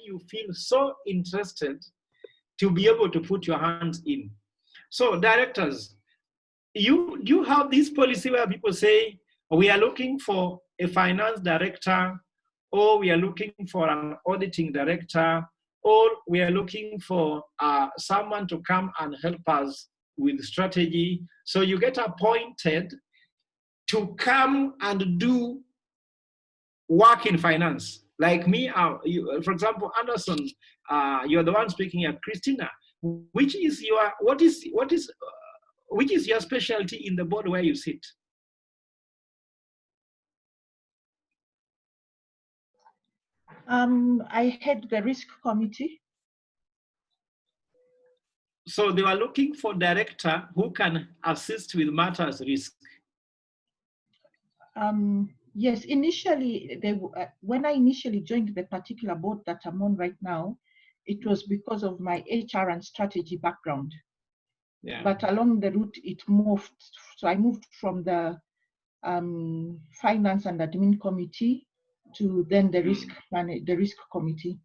you feel so interested to be able to put your hands in. So directors, you have this policy where people say, we are looking for a finance director, or we are looking for an auditing director, or we are looking for someone to come and help us with strategy. So you get appointed to come and do work in finance. Like me, for example, Anderson, you're the one speaking here. Christina, which is your specialty in the board where you sit? I head the risk committee. So they were looking for director who can assist with matters risk. Yes, initially, when I initially joined the particular board that I'm on right now, it was because of my HR and strategy background. Yeah. But along the route, it moved. So I moved from the finance and admin committee to then the risk committee.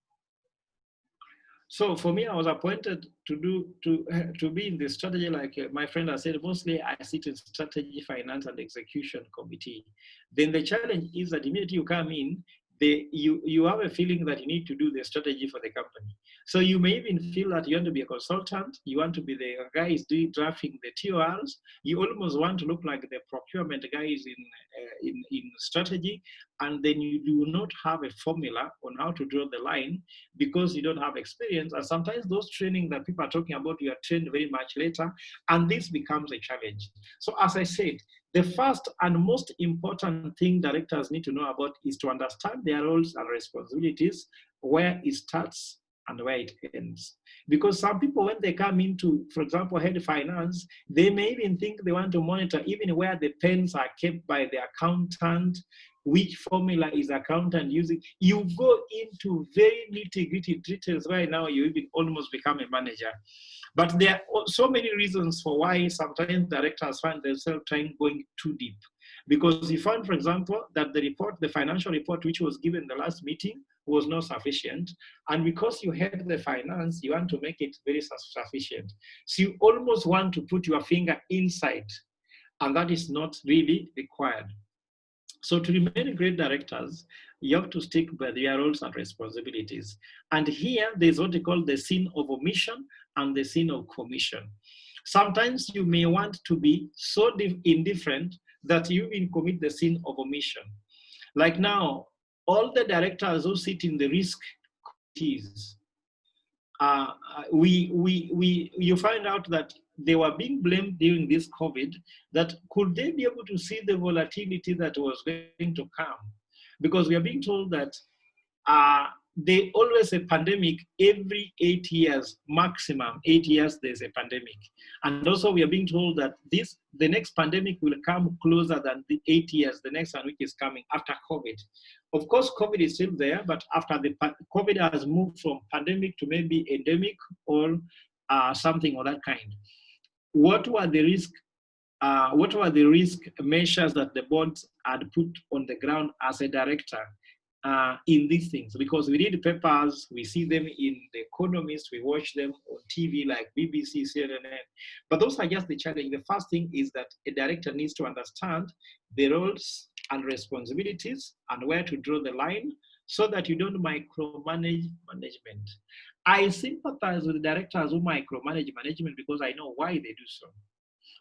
So for me, I was appointed to be in the strategy, like my friend has said, mostly I sit in strategy, finance, and execution committee. Then the challenge is that immediately you come in, you have a feeling that you need to do the strategy for the company. So you may even feel that you want to be a consultant, you want to be the guy who's drafting the TORs, you almost want to look like the procurement guys in strategy, and then you do not have a formula on how to draw the line because you don't have experience. And sometimes those training that people are talking about, you are trained very much later, and this becomes a challenge. So as I said, the first and most important thing directors need to know about is to understand their roles and responsibilities, where it starts and where it ends. Because some people, when they come into, for example, head finance, they may even think they want to monitor even where the pens are kept by the accountant, which formula is accountant using. You go into very nitty-gritty details right now, you even almost become a manager. But there are so many reasons for why sometimes directors find themselves going too deep. Because you found, for example, that the financial report which was given in the last meeting was not sufficient. And because you had the finance, you want to make it very sufficient. So you almost want to put your finger inside, and that is not really required. So to remain great directors, you have to stick by their roles and responsibilities. And here, there's what they call the sin of omission and the sin of commission. Sometimes you may want to be so indifferent that you even commit the sin of omission. Like now, all the directors who sit in the risk committees, you find out that they were being blamed during this COVID, that could they be able to see the volatility that was going to come? Because we are being told that they always a pandemic every 8 years, maximum 8 years there's a pandemic. And also we are being told that the next pandemic will come closer than the 8 years, the next one which is coming after COVID. Of course, COVID is still there, but after the COVID has moved from pandemic to maybe endemic or something of that kind. What were the risk measures that the boards had put on the ground as a director in these things? Because we read papers, we see them in The Economist, we watch them on TV like BBC, CNN, but those are just the challenge. The first thing is that a director needs to understand the roles and responsibilities and where to draw the line so that you don't micromanage management. I sympathize with directors who micromanage management because I know why they do so.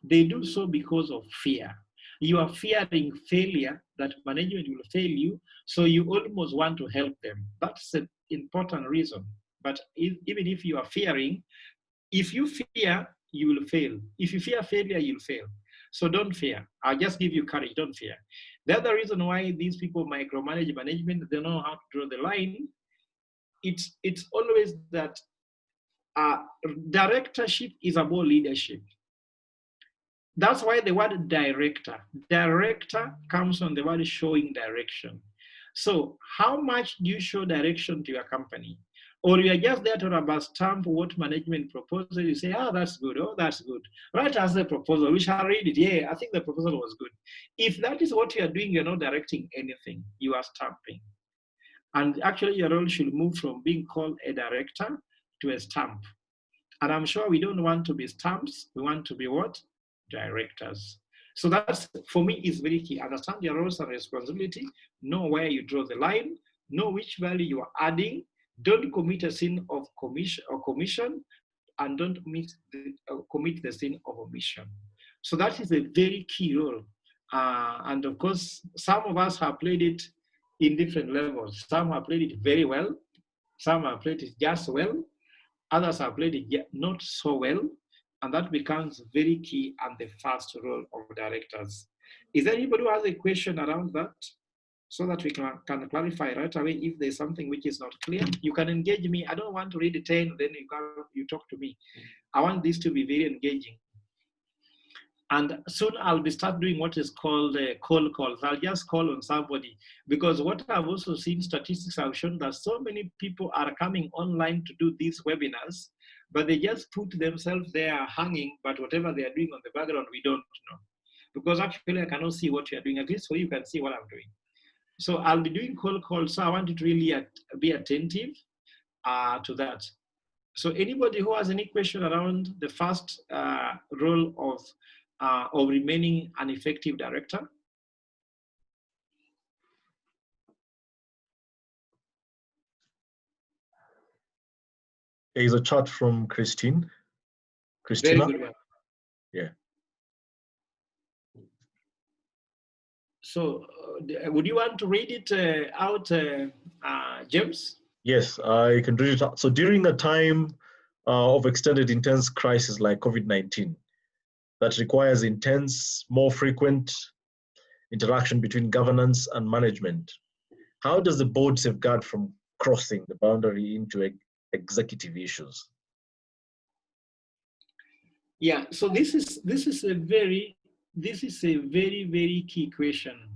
They do so because of fear. You are fearing failure, that management will fail you, so you almost want to help them. That's an important reason. But even if you are fearing, if you fear, you will fail. If you fear failure, you'll fail. So don't fear. I'll just give you courage, don't fear. The other reason why these people micromanage management, they know how to draw the line. It's always that directorship is about leadership. That's why the word director comes from the word showing direction. So how much do you show direction to your company? Or you are just there to rubber stamp what management proposes. You say, oh, that's good. Oh, that's good. Write us the proposal. We shall read it. Yeah, I think the proposal was good. If that is what you are doing, you're not directing anything. You are stamping. And actually your role should move from being called a director to a stamp. And I'm sure we don't want to be stamps, we want to be what? Directors. So that's, for me, is very key. Understand your roles and responsibility, know where you draw the line, know which value you are adding, don't commit a sin of commission, and don't commit the sin of omission. So that is a very key role. And of course, some of us have played it in different levels. Some have played it very well, some have played it just well, others have played it yet not so well, and that becomes very key and the first role of directors. Is there anybody who has a question around that, so that we can clarify right away if there's something which is not clear? You can engage me. I don't want to read 10, then you talk to me. I want this to be very engaging. And soon I'll start doing what is called call calls. I'll just call on somebody, because what I've also seen, statistics have shown that so many people are coming online to do these webinars, but they just put themselves there hanging, but whatever they are doing on the background, we don't know. Because actually I cannot see what you're doing, at least so you can see what I'm doing. So I'll be doing call calls, so I want you to really be attentive to that. So anybody who has any question around the first role of remaining an effective director? There is a chat from Christina. Very good one. Yeah. So would you want to read it out, James? Yes, I can read it out. So during a time of extended intense crisis like COVID-19, that requires intense, more frequent interaction between governance and management, how does the board safeguard from crossing the boundary into executive issues? Yeah, so this is a very very key question.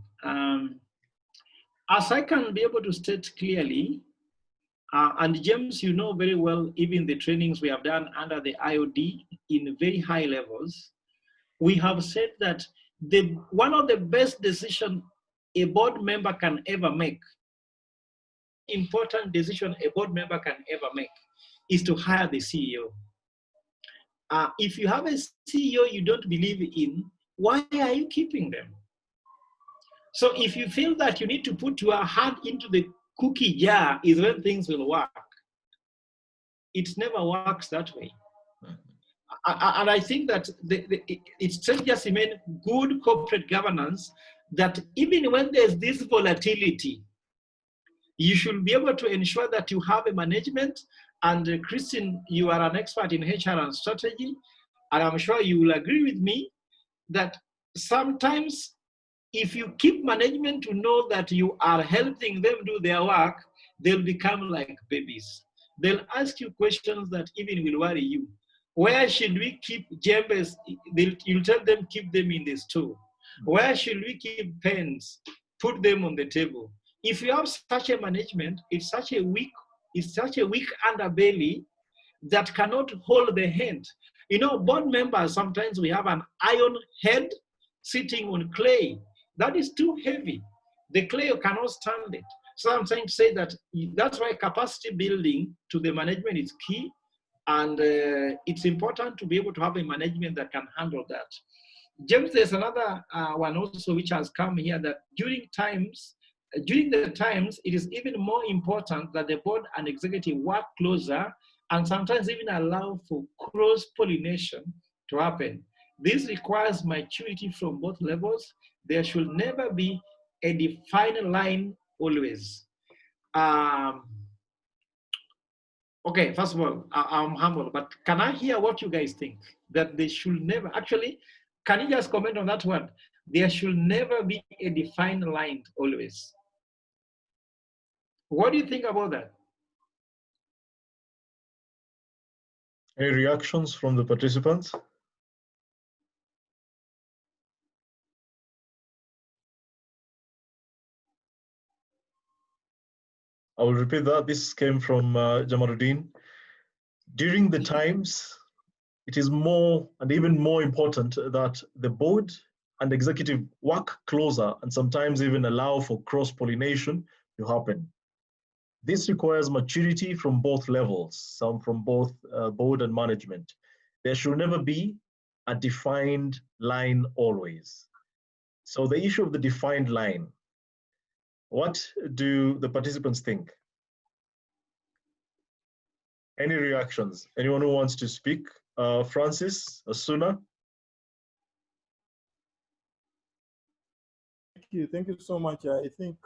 As I can be able to state clearly, and James, you know very well, even the trainings we have done under the IOD in very high levels, we have said that one of the best decisions a board member can ever make, important decision a board member can ever make, is to hire the CEO. If you have a CEO you don't believe in, why are you keeping them? So if you feel that you need to put your hand into the cookie jar is when things will work, it never works that way. And I think that it's just mean good corporate governance, that even when there's this volatility, you should be able to ensure that you have a management. And Christine, you are an expert in HR and strategy, and I'm sure you will agree with me that sometimes if you keep management to know that you are helping them do their work, they'll become like babies. They'll ask you questions that even will worry you. Where should we keep jembes? You'll tell them, keep them in the store. Where should we keep pens? Put them on the table. If you have such a management, it's such a weak underbelly that cannot hold the hand. You know, board members, sometimes we have an iron head sitting on clay. That is too heavy. The clay cannot stand it. So I'm trying to say that that's why capacity building to the management is key. And it's important to be able to have a management that can handle that. James, there's another one also which has come here, that during the times, it is even more important that the board and executive work closer and sometimes even allow for cross-pollination to happen. This requires maturity from both levels. There should never be a defined line always. Okay, first of all, I'm humble, but can I hear what you guys think? That they should never, actually, can you just comment on that one? There should never be a defined line always. What do you think about that? Any reactions from the participants? I will repeat that. This came from Jamaluddin. During the times, it is more and even more important that the board and executive work closer and sometimes even allow for cross-pollination to happen. This requires maturity from both levels, some from both board and management. There should never be a defined line always. So the issue of the defined line, what do the participants think? Any reactions? Anyone who wants to speak? Francis, Asuna? Thank you so much. I think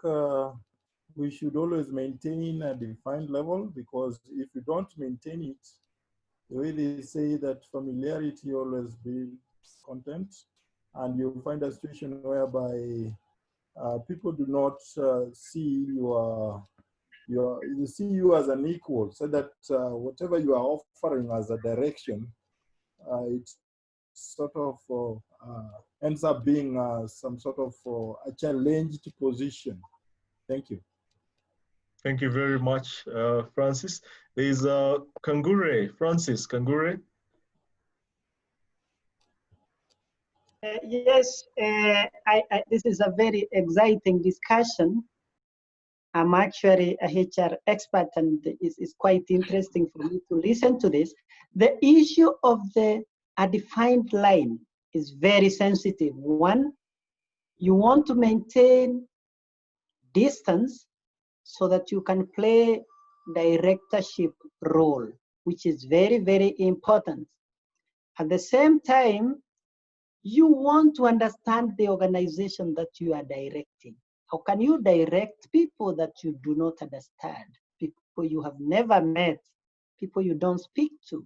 we should always maintain a defined level, because if you don't maintain it, the way they say that familiarity always builds content, and you'll find a situation whereby people do not see you see you as an equal, so that whatever you are offering as a direction, it sort of ends up being some sort of a challenged position. Thank you. Thank you very much, Francis. There's Kangure, Francis, Kangure. Yes, this is a very exciting discussion. I'm actually a HR expert, and it's quite interesting for me to listen to this. The issue of a defined line is very sensitive. One, you want to maintain distance so that you can play directorship role, which is very, very important. At the same time, you want to understand the organization that you are directing. How can you direct people that you do not understand, people you have never met, people you don't speak to?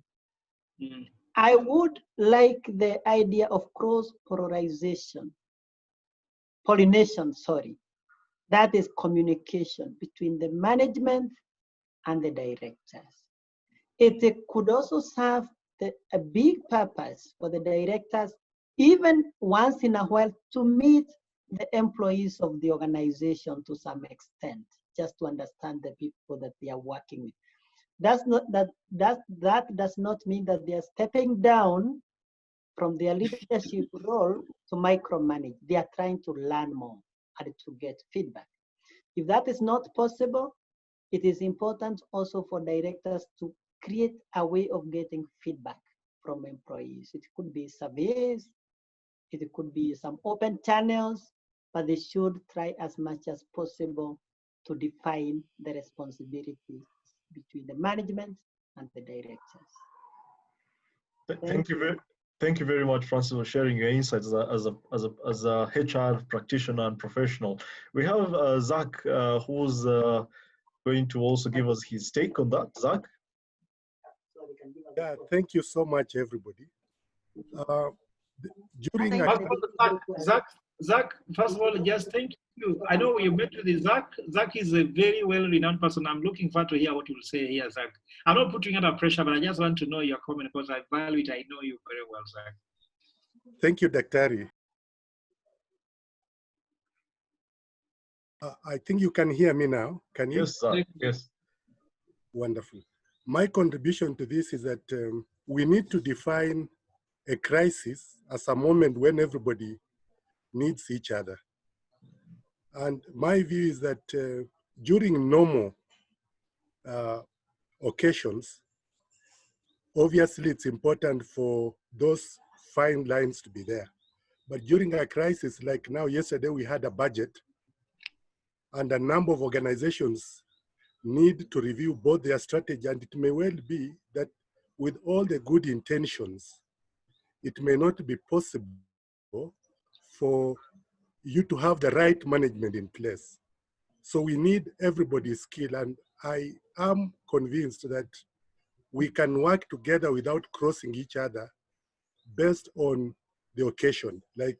I would like the idea of cross-pollination, sorry. That is communication between the management and the directors. It could also serve a big purpose for the directors, even once in a while, to meet the employees of the organization to some extent, just to understand the people that they are working with. That does not mean that they are stepping down from their leadership role to micromanage. They are trying to learn more and to get feedback. If that is not possible, it is important also for directors to create a way of getting feedback from employees. It could be surveys, it could be some open channels, but they should try as much as possible to define the responsibilities between the management and the directors. Thank you very much, Francis, for sharing your insights as a HR practitioner and professional. We have Zach, who's going to also give us his take on that. Zach? Yeah, thank you so much, everybody. Zach, first of all, just thank you. I know you met with Zach. Zach is a very well-renowned person. I'm looking forward to hear what you will say here, Zach. I'm not putting you under pressure, but I just want to know your comment because I value it. I know you very well, Zach. Thank you, Daktari. I think you can hear me now. Can you? Yes, Zach. Yes. Wonderful. My contribution to this is that we need to define a crisis as a moment when everybody needs each other. And my view is that during normal occasions, obviously it's important for those fine lines to be there. But during a crisis like now, yesterday we had a budget, and a number of organizations need to review both their strategy, and it may well be that with all the good intentions, it may not be possible for you to have the right management in place. So we need everybody's skill, and I am convinced that we can work together without crossing each other based on the occasion. Like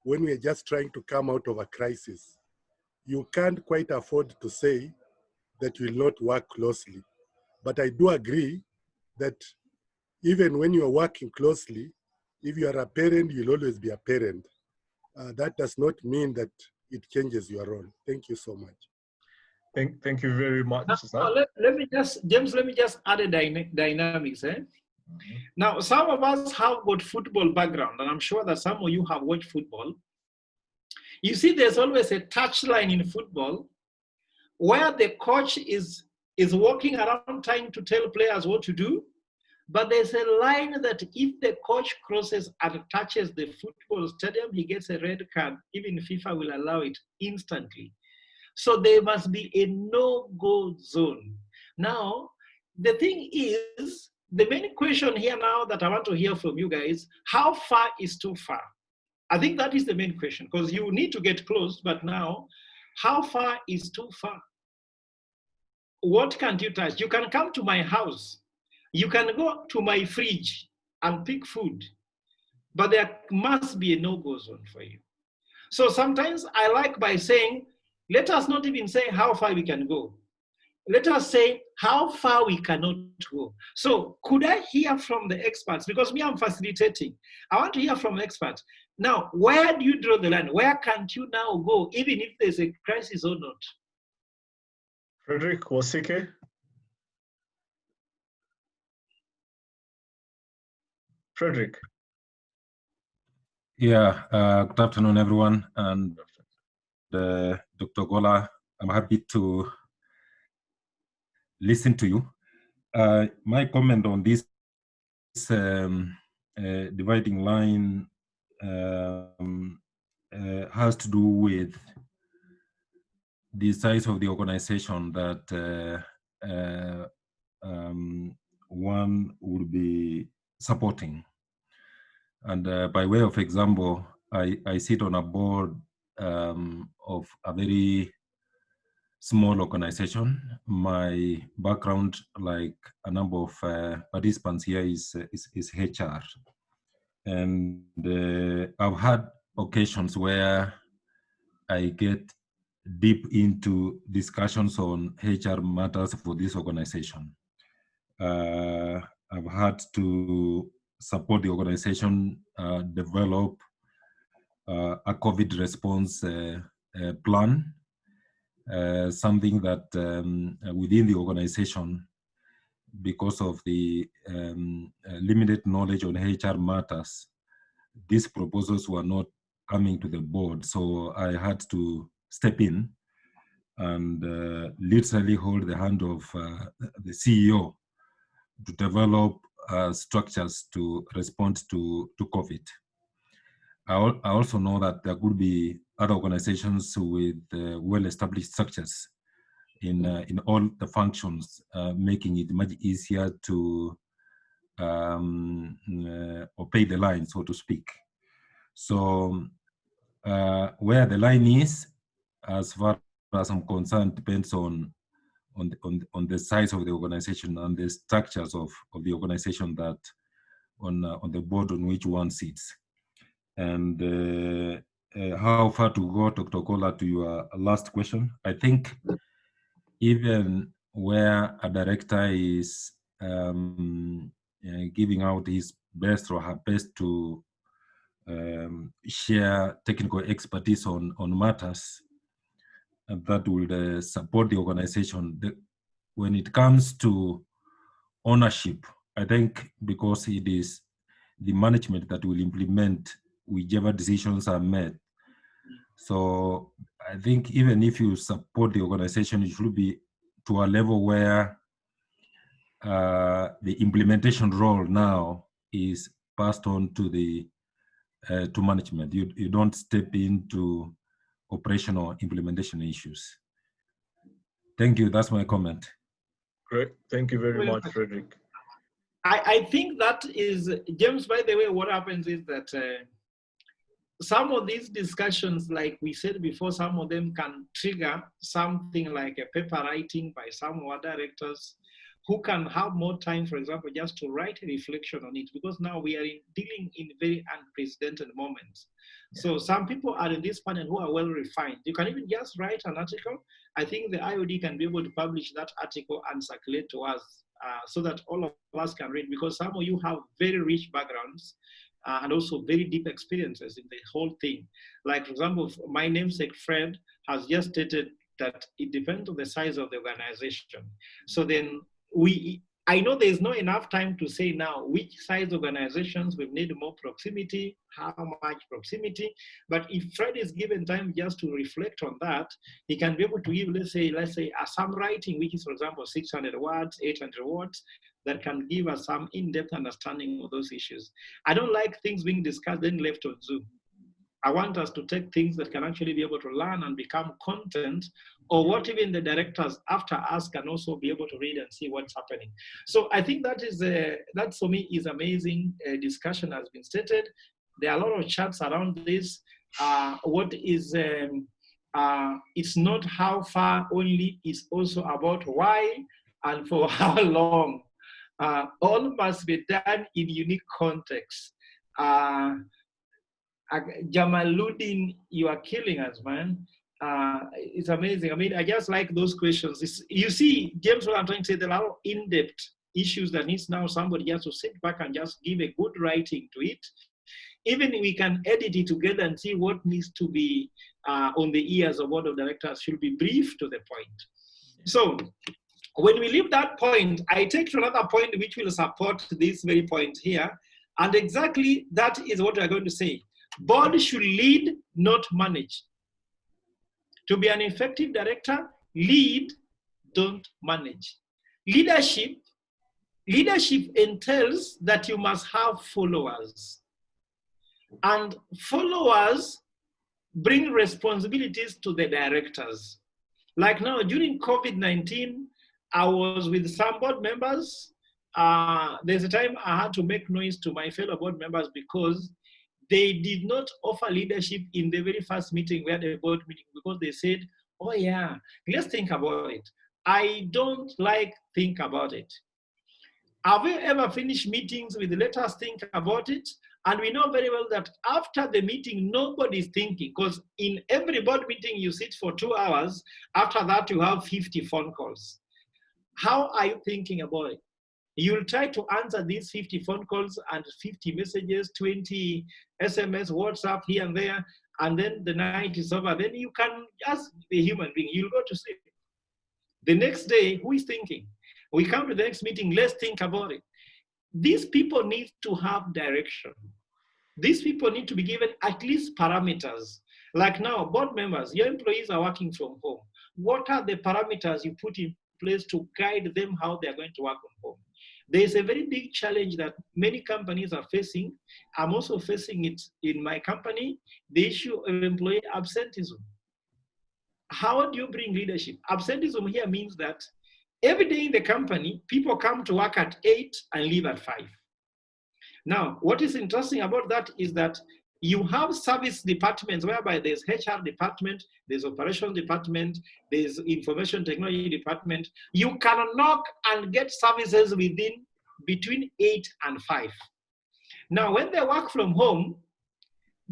when we are just trying to come out of a crisis, you can't quite afford to say that you will not work closely. But I do agree that even when you are working closely, if you are a parent, you'll always be a parent. That does not mean that it changes your role. Thank you so much. Thank you very much. Now, let me just add a dynamics. Now, some of us have got football background, and I'm sure that some of you have watched football. You see, there's always a touchline in football where the coach is walking around trying to tell players what to do, but there's a line that if the coach crosses and touches the football stadium, he gets a red card. Even FIFA will allow it instantly. So there must be a no-go zone. Now, the thing is, the main question here now that I want to hear from you guys, how far is too far? I think that is the main question, because you need to get close, but now, how far is too far? What can't you touch? You can come to my house. You can go to my fridge and pick food, but there must be a no-go zone for you. So sometimes I like by saying, let us not even say how far we can go. Let us say how far we cannot go. So could I hear from the experts? Because me, I'm facilitating. I want to hear from experts. Now, where do you draw the line? Where can't you now go, even if there's a crisis or not? Frederick Wasike. Frederick. Yeah, good afternoon, everyone. And Dr. Ogola, I'm happy to listen to you. My comment on this dividing line has to do with the size of the organization that one would be supporting. And by way of example, I sit on a board of a very small organization. My background, like a number of participants here, is HR. And I've had occasions where I get deep into discussions on HR matters for this organization. I've had to support the organization develop a COVID response plan, something that within the organization, because of the limited knowledge on HR matters, these proposals were not coming to the board. So I had to step in and literally hold the hand of the CEO to develop structures to respond to COVID. I also know that there could be other organizations with well-established structures in all the functions, making it much easier to obey the line, so to speak. So where the line is, as far as I'm concerned, depends on the size of the organization and the structures of the organization that on the board on which one sits. And how far to go, Dr. Ogola, to your last question. I think even where a director is giving out his best or her best to share technical expertise on matters that will support the organization. When it comes to ownership, I think because it is the management that will implement whichever decisions are made. So I think even if you support the organization, it should be to a level where the implementation role now is passed on to the to management. You don't step into operational implementation issues. Thank you. That's my comment. Great. Thank you very much, Frederick. I think that is, James, by the way, what happens is that some of these discussions, like we said before, some of them can trigger something like a paper writing by some of our directors who can have more time, for example, just to write a reflection on it, because now we are dealing in very unprecedented moments. Yeah. So some people are in this panel who are well refined. You can even just write an article. I think the IOD can be able to publish that article and circulate to us so that all of us can read, because some of you have very rich backgrounds and also very deep experiences in the whole thing. Like, for example, my namesake Fred has just stated that it depends on the size of the organization. So then I know there's not enough time to say now which size organizations will need more proximity, how much proximity, but if Fred is given time just to reflect on that, he can be able to give, let's say a sum writing, which is, for example, 600 words, 800 words, that can give us some in-depth understanding of those issues. I don't like things being discussed then left on Zoom. I want us to take things that can actually be able to learn and become content, or what even the directors after us can also be able to read and see what's happening. So I think that is that for me is amazing. Discussion has been stated. There are a lot of chats around this. What is it's not how far only, it's also about why and for how long. All must be done in unique contexts. Jamaluddin, you are killing us, man. It's amazing. I mean, I just like those questions. You see, James, what I'm trying to say, there are a lot of in-depth issues that needs now somebody has to sit back and just give a good writing to it. Even we can edit it together and see what needs to be on the ears of board of directors should be brief to the point. So when we leave that point, I take to another point which will support this very point here. And exactly that is what we're going to say. Board should lead, not manage. To be an effective director, lead, don't manage. Leadership entails that you must have followers. And followers bring responsibilities to the directors. Like now, during COVID-19, I was with some board members. There's a time I had to make noise to my fellow board members because they did not offer leadership in the very first meeting, where the board meeting, because they said, oh yeah, let's think about it. I don't like think about it. Have you ever finished meetings with let us think about it? And we know very well that after the meeting, nobody's thinking, because in every board meeting you sit for 2 hours. After that, you have 50 phone calls. How are you thinking about it? You'll try to answer these 50 phone calls and 50 messages, 20 SMS, WhatsApp here and there, and then the night is over. Then you can just be a human being. You'll go to sleep. The next day, who is thinking? We come to the next meeting, let's think about it. These people need to have direction. These people need to be given at least parameters. Like now, board members, your employees are working from home. What are the parameters you put in place to guide them how they're going to work from home? There's a very big challenge that many companies are facing. I'm also facing it in my company, the issue of employee absenteeism. How do you bring leadership? Absenteeism here means that every day in the company, people come to work at 8 and leave at 5. Now, what is interesting about that is that you have service departments whereby there's HR department, there's operations department, there's information technology department. You can knock and get services between 8 and 5. Now, when they work from home,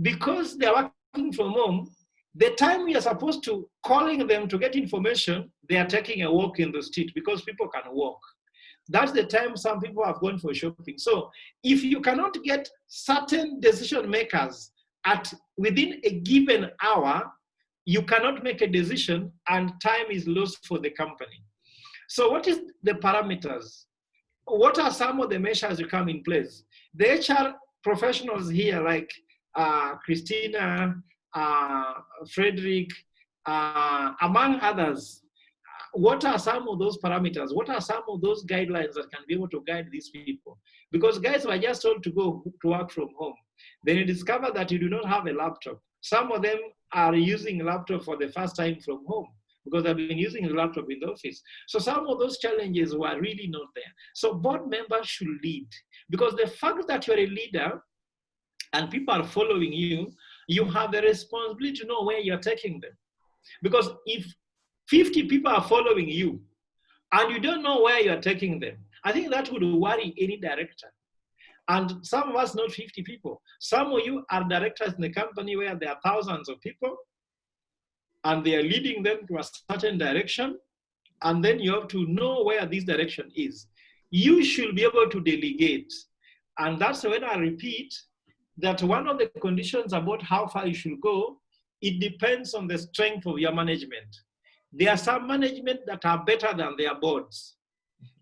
because they're working from home, the time we are supposed to calling them to get information, they are taking a walk in the street because people can walk. That's the time some people have gone for shopping. So if you cannot get certain decision makers within a given hour, you cannot make a decision and time is lost for the company. So what is the parameters? What are some of the measures you come in place? The HR professionals here, like Christina, Frederick, among others, what are some of those parameters? What are some of those guidelines that can be able to guide these people? Because guys were just told to go to work from home. Then you discover that you do not have a laptop. Some of them are using a laptop for the first time from home because they've been using a laptop in the office. So some of those challenges were really not there. So board members should lead, because the fact that you're a leader and people are following you, you have the responsibility to know where you're taking them. Because if 50 people are following you and you don't know where you're taking them, I think that would worry any director. And some of us, not 50 people. Some of you are directors in the company where there are thousands of people and they are leading them to a certain direction. And then you have to know where this direction is. You should be able to delegate. And that's when I repeat that one of the conditions about how far you should go, it depends on the strength of your management. There are some management that are better than their boards.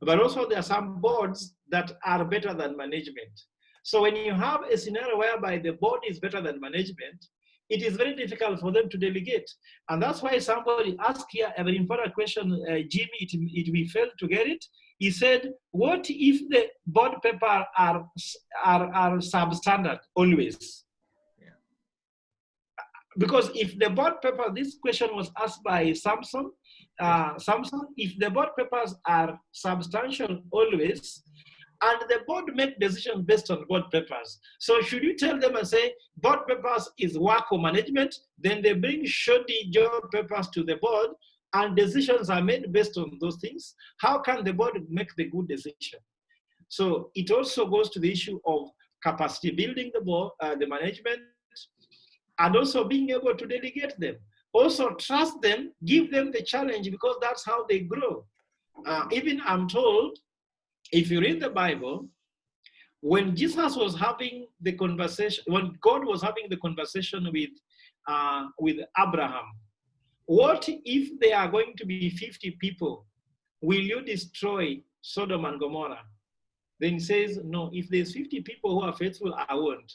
But also there are some boards that are better than management. So when you have a scenario whereby the board is better than management, it is very difficult for them to delegate. And that's why somebody asked here a very important question, Jimmy, we failed to get it. He said, what if the board paper are substandard always? Yeah. Because if the board paper, this question was asked by Samson, if the board papers are substantial always, and the board make decisions based on board papers. So should you tell them and say, board papers is work or management, then they bring shoddy job papers to the board and decisions are made based on those things? How can the board make the good decision? So it also goes to the issue of capacity building the board, the management, and also being able to delegate them. Also trust them, give them the challenge, because that's how they grow. Even I'm told, if you read the Bible, when Jesus was having the conversation, when God was having the conversation with Abraham, what if there are going to be 50 people? Will you destroy Sodom and Gomorrah? Then he says, no, if there's 50 people who are faithful, I won't.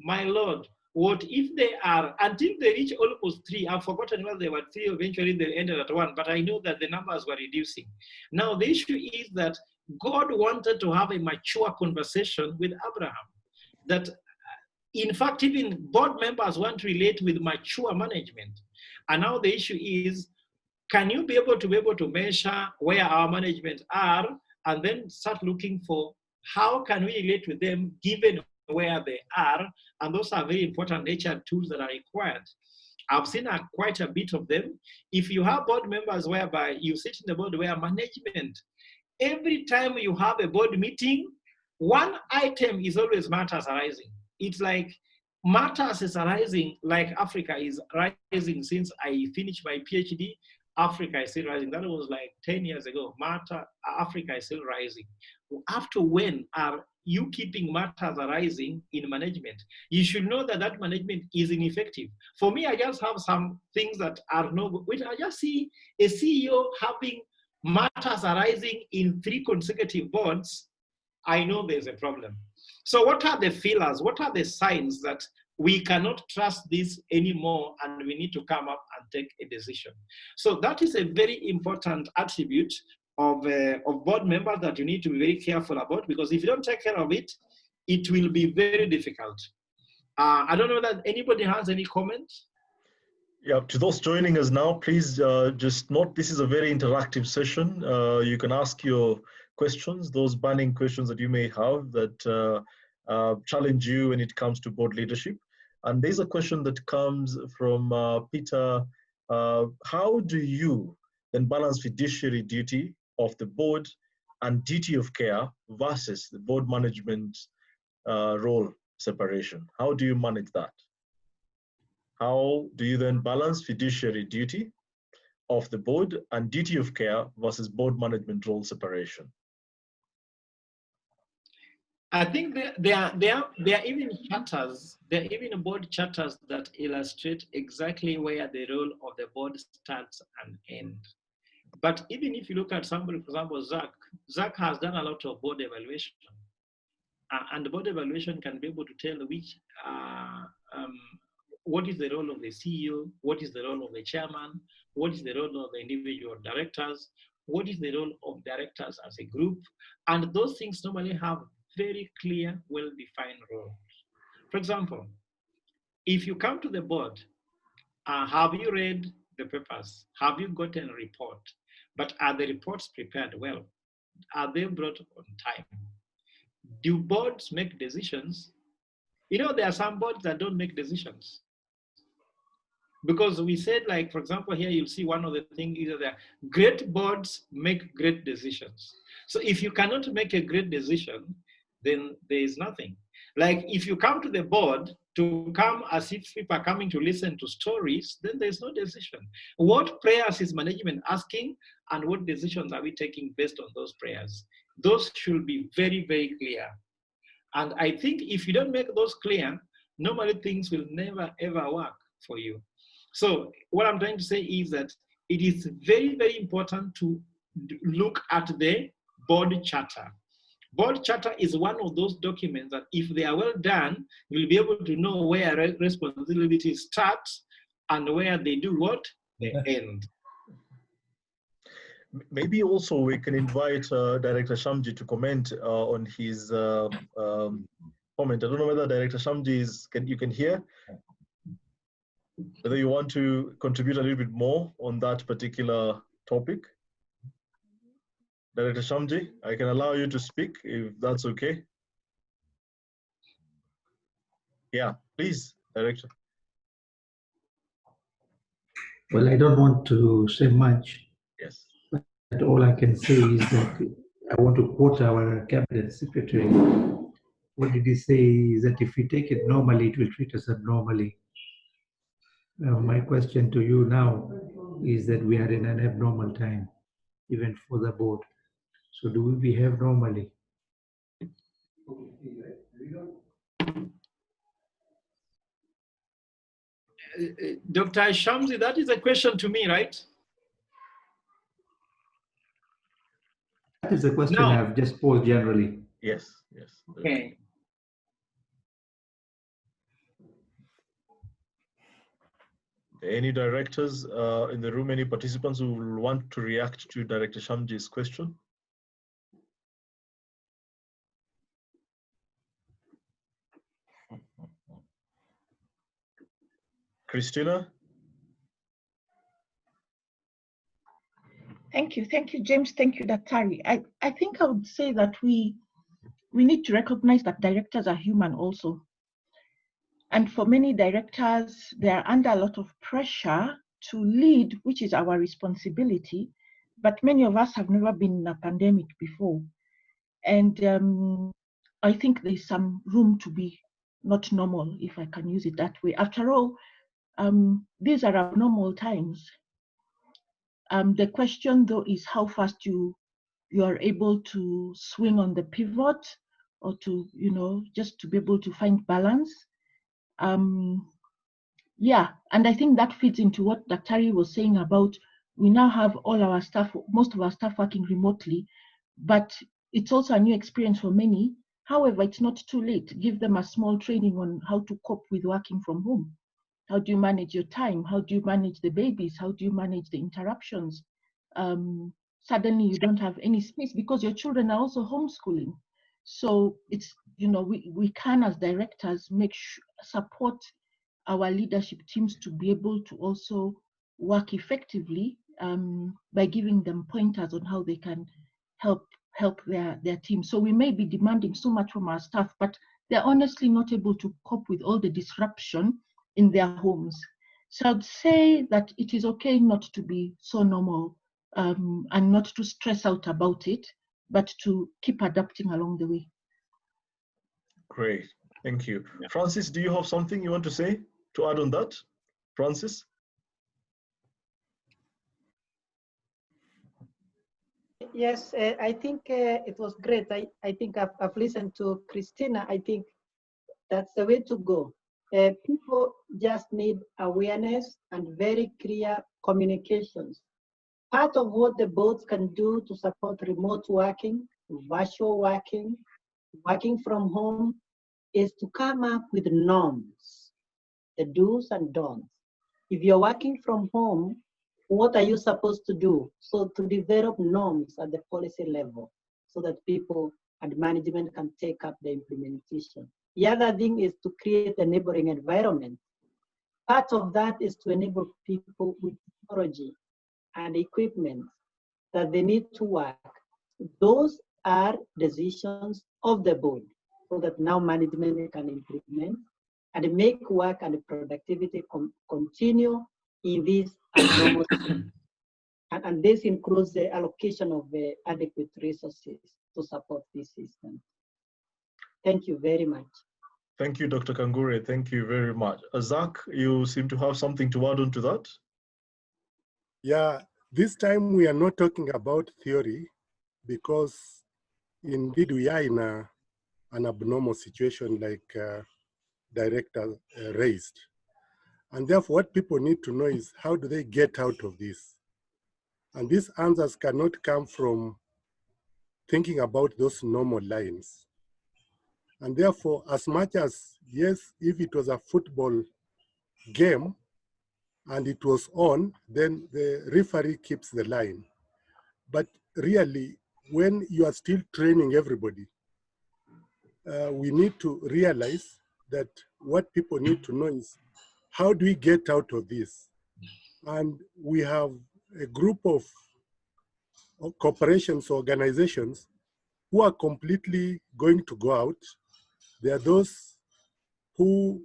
My Lord, what if they are, until they reach almost 3, I've forgotten whether they were 3, eventually they ended at 1, but I know that the numbers were reducing. Now the issue is that God wanted to have a mature conversation with Abraham. That, in fact, even board members want to relate with mature management. And now the issue is, can you be able to measure where our management are, and then start looking for how can we relate with them given where they are? And those are very important HR tools that are required. I've seen quite a bit of them. If you have board members whereby you sit in the board where management, every time you have a board meeting, one item is always matters arising. It's like matters is arising, like Africa is rising since I finished my PhD. Africa is still rising. That was like 10 years ago. Africa is still rising. After when are you keeping matters arising in management? You should know that that management is ineffective. For me, I just have some things that are no good. I just see a CEO having matters arising in 3 consecutive boards. I know there's a problem. So what are the feelers? What are the signs that we cannot trust this anymore and we need to come up and take a decision? So that is a very important attribute of board members that you need to be very careful about, because if you don't take care of it, it will be very difficult. I don't know that anybody has any comments. Yeah, to those joining us now, please just note this is a very interactive session. You can ask your questions, those burning questions that you may have that challenge you when it comes to board leadership. And there's a question that comes from Peter. How do you then balance fiduciary duty of the board and duty of care versus the board management role separation? How do you manage that? How do you then balance fiduciary duty of the board and duty of care versus board management role separation? I think there are even charters, there are even board charters that illustrate exactly where the role of the board starts and ends. But even if you look at somebody, for example, Zach has done a lot of board evaluation. And the board evaluation can be able to tell which, what is the role of the CEO, what is the role of the chairman, what is the role of the individual directors, what is the role of directors as a group. And those things normally have very clear, well-defined roles. For example, if you come to the board, have you read the papers? Have you gotten a report? But are the reports prepared well? Are they brought on time? Do boards make decisions? You know, there are some boards that don't make decisions. Because we said, like, for example, here you'll see one of the things is that great boards make great decisions. So if you cannot make a great decision, then there is nothing. Like if you come to the board to come as if people are coming to listen to stories, then there's no decision. What prayers is management asking and what decisions are we taking based on those prayers? Those should be very, very clear. And I think if you don't make those clear, normally things will never ever work for you. So what I'm trying to say is that it is very, very important to look at the board charter. Board charter is one of those documents that if they are well done, you'll be able to know where responsibilities start and where they do what? They end. Maybe also we can invite Director Shamji to comment on his comment. I don't know whether Director Shamji you can hear, whether you want to contribute a little bit more on that particular topic. Director Shamji, I can allow you to speak if that's okay. Yeah, please, Director. Well, I don't want to say much. Yes. But all I can say is that I want to quote our Cabinet Secretary. What did he say? Is that if we take it normally, it will treat us abnormally. My question to you now is that we are in an abnormal time, even for the board. So do we behave normally? Dr. Shamsi, that is a question to me, right? That is the question No. I've just posed generally. Yes, yes. Okay. Any directors in the room, any participants who will want to react to Director Shamji's question? Christina? Thank you, James. Thank you, Daktari. I think I would say that we need to recognize that directors are human also. And for many directors, they are under a lot of pressure to lead, which is our responsibility. But many of us have never been in a pandemic before. And I think there's some room to be not normal, if I can use it that way. After all, these are abnormal times. The question, though, is how fast you are able to swing on the pivot, or to, just to be able to find balance. Yeah, and I think that fits into what Daktari was saying about we now have all our staff, most of our staff working remotely, but it's also a new experience for many. However, it's not too late. Give them a small training on how to cope with working from home. How do you manage your time? How do you manage the babies? How do you manage the interruptions? Suddenly you don't have any space because your children are also homeschooling. So it's, we can as directors support our leadership teams to be able to also work effectively by giving them pointers on how they can help their team. So we may be demanding so much from our staff, but they're honestly not able to cope with all the disruption in their homes. So I'd say that it is okay not to be so normal and not to stress out about it, but to keep adapting along the way. Great, thank you. Francis, do you have something you want to say to add on that? Francis? Yes, I think it was great. I think I've listened to Christina. I think that's the way to go. People just need awareness and very clear communications. Part of what the boards can do to support remote working, virtual working, working from home, is to come up with norms, the do's and don'ts. If you're working from home, what are you supposed to do? So to develop norms at the policy level so that people and management can take up the implementation. The other thing is to create a neighboring environment. Part of that is to enable people with technology and equipment that they need to work. Those are decisions of the board so that now management can implement and make work and productivity continue in this abnormal and this includes the allocation of the adequate resources to support this system. Thank you very much. Thank you, Dr. Kangure. Thank you very much. Zach, you seem to have something to add on to that? Yeah, this time we are not talking about theory because indeed we are in an abnormal situation like Director raised. And therefore what people need to know is how do they get out of this? And these answers cannot come from thinking about those normal lines. And therefore, as much as, yes, if it was a football game and it was on, then the referee keeps the line. But really, when you are still training everybody, we need to realize that what people need to know is, how do we get out of this? And we have a group of corporations, organizations who are completely going to go out. There are those who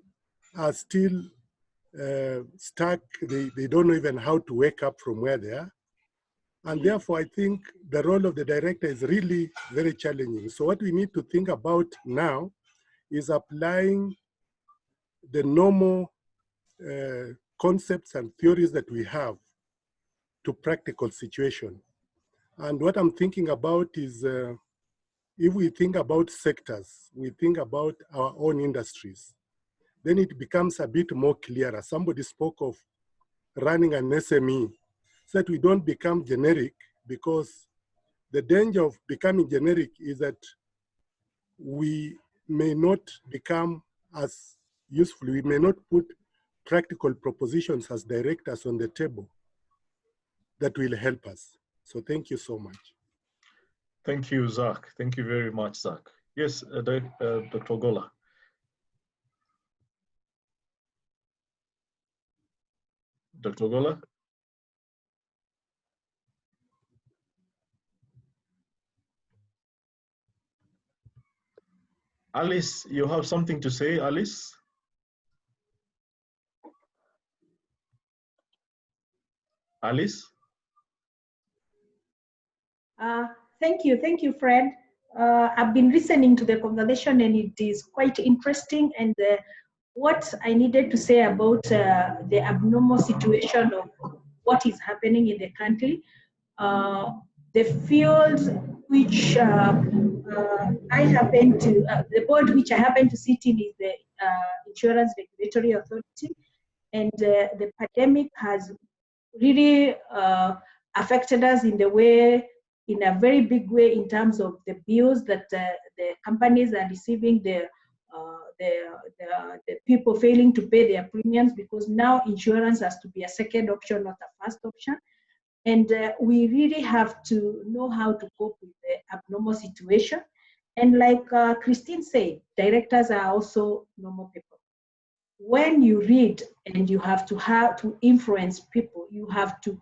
are still stuck. They don't know even how to wake up from where they are. And therefore, I think the role of the director is really very challenging. So what we need to think about now is applying the normal concepts and theories that we have to practical situation. And what I'm thinking about is, if we think about sectors, we think about our own industries, then it becomes a bit more clearer. Somebody spoke of running an SME, so that we don't become generic, because the danger of becoming generic is that we may not become as useful. We may not put practical propositions as directors on the table that will help us. So thank you so much. Thank you, Zach. Thank you very much, Zach. Yes, Dr. Ogola. Dr. Ogola? Alice, you have something to say, Alice? Alice? Thank you, Fred. I've been listening to the conversation and it is quite interesting. And what I needed to say about the abnormal situation of what is happening in the country, the field which I happen to, the board which I happen to sit in is the Insurance Regulatory Authority. And the pandemic has really affected us in a very big way in terms of the bills that the companies are receiving, the people failing to pay their premiums, because now insurance has to be a second option, not a first option. And we really have to know how to cope with the abnormal situation. And like Christine said, directors are also normal people. When you read and you have to influence people, you have to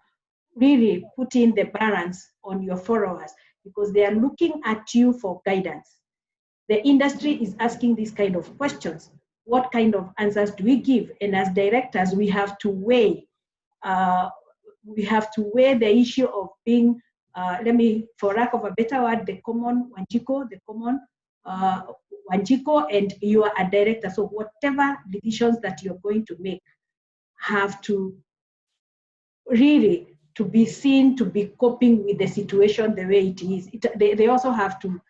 really put in the balance on your followers, because they are looking at you for guidance. The industry is asking these kind of questions. What kind of answers do we give? And as directors, we have to weigh. The issue of being, for lack of a better word, the common Wanjiko, and you are a director. So whatever decisions that you're going to make have to really to be seen to be coping with the situation the way it is. They also have to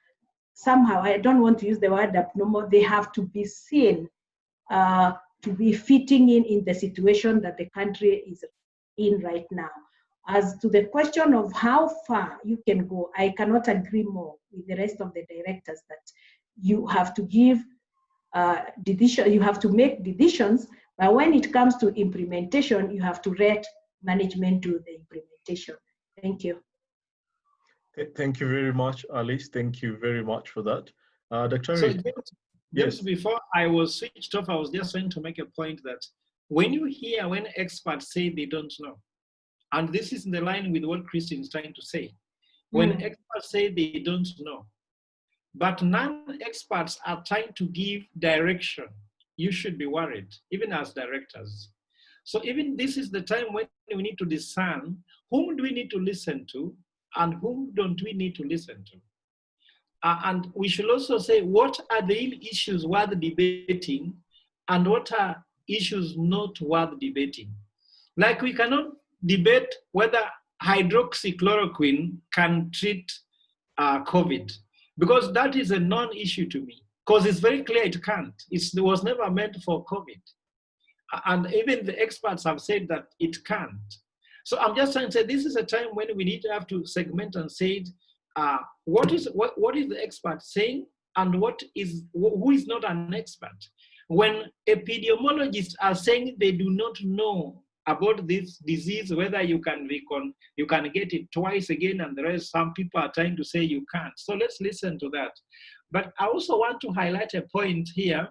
somehow, I don't want to use the word abnormal, they have to be seen to be fitting in the situation that the country is in right now. As to the question of how far you can go, I cannot agree more with the rest of the directors that you have to give decision, you have to make decisions, but when it comes to implementation, you have to let management do the implementation. Thank you. Thank you very much, Alice. Thank you very much for that. Dr. So yes. just before I was switched off, I was just trying to make a point that when experts say they don't know, and this is in the line with what Christine is trying to say, when experts say they don't know, but non-experts are trying to give direction, you should be worried, even as directors. So even this is the time when we need to discern whom do we need to listen to and whom don't we need to listen to. And we should also say, what are the issues worth debating and what are issues not worth debating? Like we cannot debate whether hydroxychloroquine can treat COVID, because that is a non-issue to me, because it's very clear it can't. It was never meant for COVID. And even the experts have said that it can't. So I'm just trying to say this is a time when we need to have to segment and say, what is the expert saying and who is not an expert. When epidemiologists are saying they do not know about this disease, whether you can get it twice again, and the rest, some people are trying to say you can't. So let's listen to that. But I also want to highlight a point here,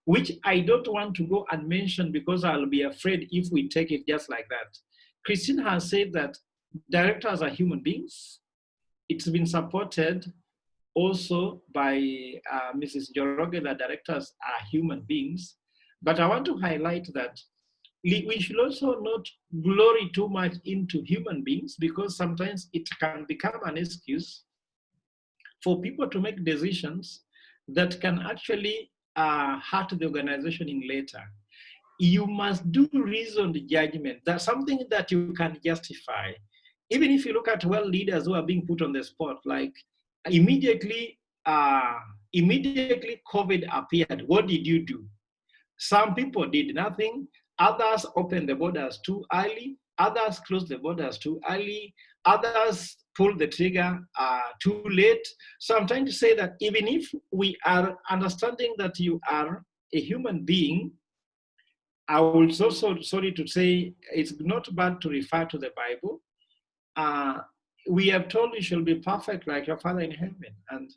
which I don't want to go and mention because I'll be afraid if we take it just like that. Christine has said that directors are human beings. It's been supported also by Mrs. Joroge that directors are human beings. But I want to highlight that we should also not glory too much into human beings, because sometimes it can become an excuse for people to make decisions that can actually hurt the organization in later. You must do reasoned judgment. That's something that you can justify. Even if you look at leaders who are being put on the spot, like immediately COVID appeared, what did you do? Some people did nothing. Others opened the borders too early. Others closed the borders too early. Others pulled the trigger too late. So I'm trying to say that even if we are understanding that you are a human being, I will also, sorry to say, it's not bad to refer to the Bible. We are told you shall be perfect like your Father in heaven. And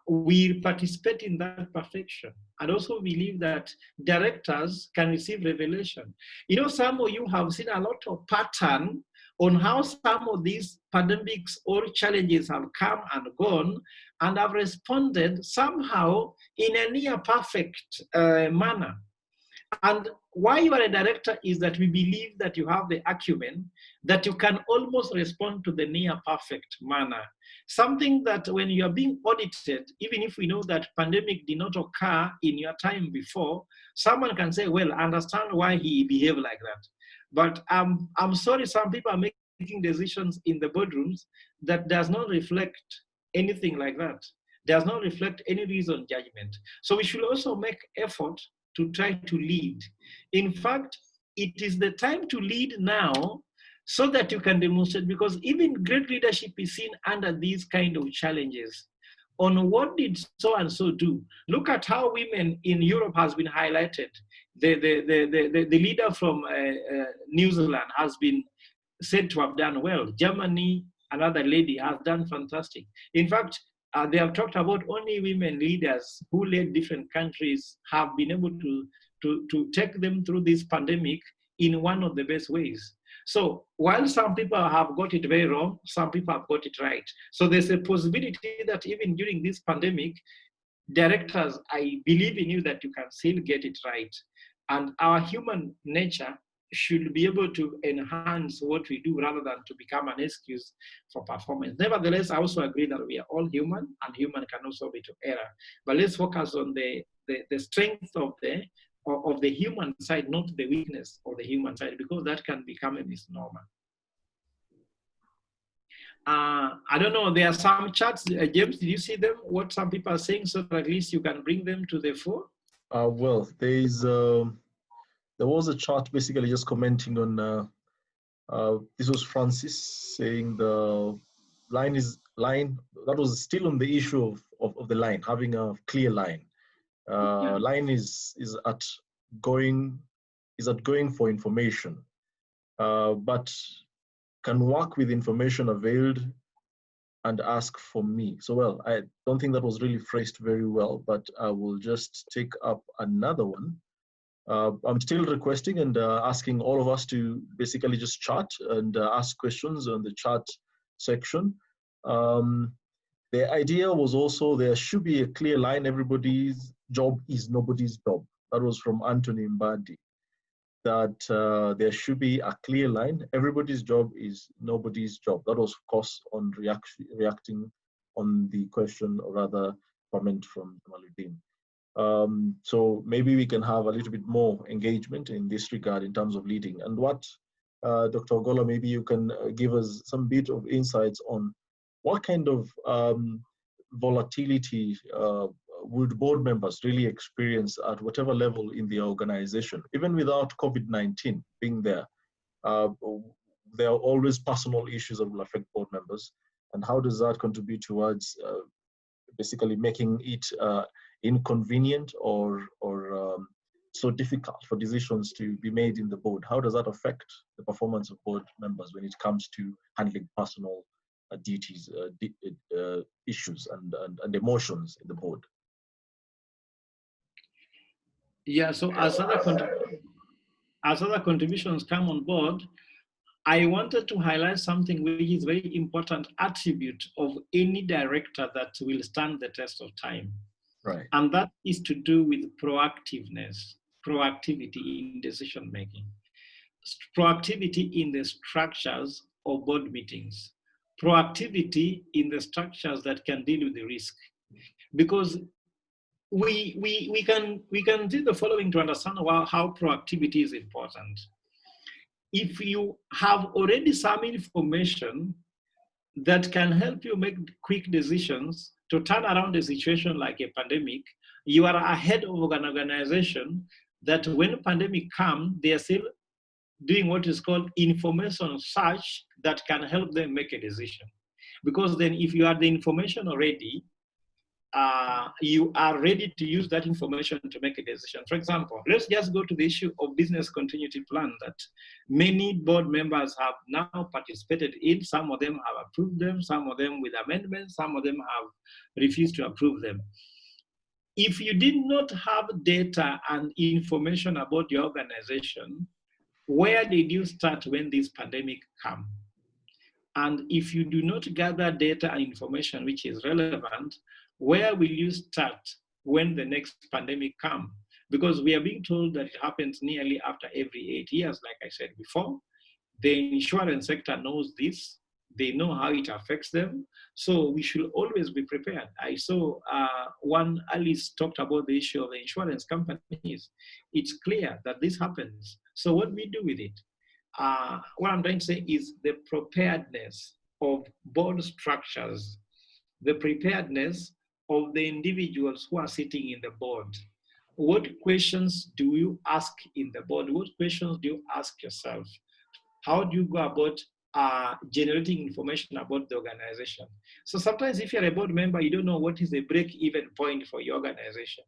we participate in that perfection. And also believe that directors can receive revelation. You know, some of you have seen a lot of pattern on how some of these pandemics or challenges have come and gone and have responded somehow in a near perfect manner. And why you are a director is that we believe that you have the acumen that you can almost respond to the near perfect manner. Something that when you are being audited, even if we know that pandemic did not occur in your time before, someone can say, well, I understand why he behaved like that. But I'm sorry, some people are making decisions in the boardrooms that does not reflect anything like that. Does not reflect any reasoned judgment. So we should also make effort to try to lead. In fact, it is the time to lead now so that you can demonstrate, because even great leadership is seen under these kind of challenges. On what did so and so do? Look at how women in Europe has been highlighted. The leader from New Zealand has been said to have done well. Germany, another lady, has done fantastic. In fact, they have talked about only women leaders who led different countries have been able to take them through this pandemic in one of the best ways. So while some people have got it very wrong, some people have got it right. So there's a possibility that even during this pandemic, directors, I believe in you that you can still get it right. And our human nature should be able to enhance what we do rather than to become an excuse for performance. Nevertheless, I also agree that we are all human, and human can also be to error. But let's focus on the strength of the human side, not the weakness of the human side, because that can become a misnomer. I don't know, there are some chats. James, did you see them? What some people are saying, so that at least you can bring them to the fore? Well, there was a chart basically just commenting on, this was Francis saying the line, that was still on the issue of the line, having a clear line. Line is at going for information, but can work with information availed and ask for me. So, well, I don't think that was really phrased very well, but I will just take up another one. I'm still requesting and asking all of us to basically just chat and ask questions on the chat section. The idea was also there should be a clear line. Everybody's job is nobody's job. That was from Anthony Mbadi. That there should be a clear line. Everybody's job is nobody's job. That was, of course, on reacting on the question, or rather comment from Maludin. So maybe we can have a little bit more engagement in this regard in terms of leading. And what, Dr. Ogola, maybe you can give us some bit of insights on what kind of volatility would board members really experience at whatever level in the organization, even without COVID-19 being there. There are always personal issues that will affect board members. And how does that contribute towards basically making it inconvenient or so difficult for decisions to be made in the board? How does that affect the performance of board members when it comes to handling personal duties, issues, and emotions in the board? Yeah, so as other contributions come on board, I wanted to highlight something which is very important attribute of any director that will stand the test of time. Right. And that is to do with proactivity in decision making, proactivity in the structures of board meetings, proactivity in the structures that can deal with the risk. Because we can do the following to understand how proactivity is important. If you have already some information that can help you make quick decisions to turn around a situation like a pandemic, you are ahead of an organization that when pandemic comes, they are still doing what is called information search that can help them make a decision. Because then if you have the information already, you are ready to use that information to make a decision. For example, let's just go to the issue of business continuity plan that many board members have now participated in. Some of them have approved them, some of them with amendments, some of them have refused to approve them. If you did not have data and information about your organization, where did you start when this pandemic came? And if you do not gather data and information which is relevant, where will you start when the next pandemic comes? Because we are being told that it happens nearly after every 8 years, like I said before. The insurance sector knows this. They know how it affects them. So we should always be prepared. I saw one Alice talked about the issue of the insurance companies. It's clear that this happens. So what do we do with it? What I'm trying to say is the preparedness of board structures, the preparedness of the individuals who are sitting in the board. What questions do you ask in the board? What questions do you ask yourself? How do you go about generating information about the organization? So sometimes if you're a board member, you don't know what is the break-even point for your organization.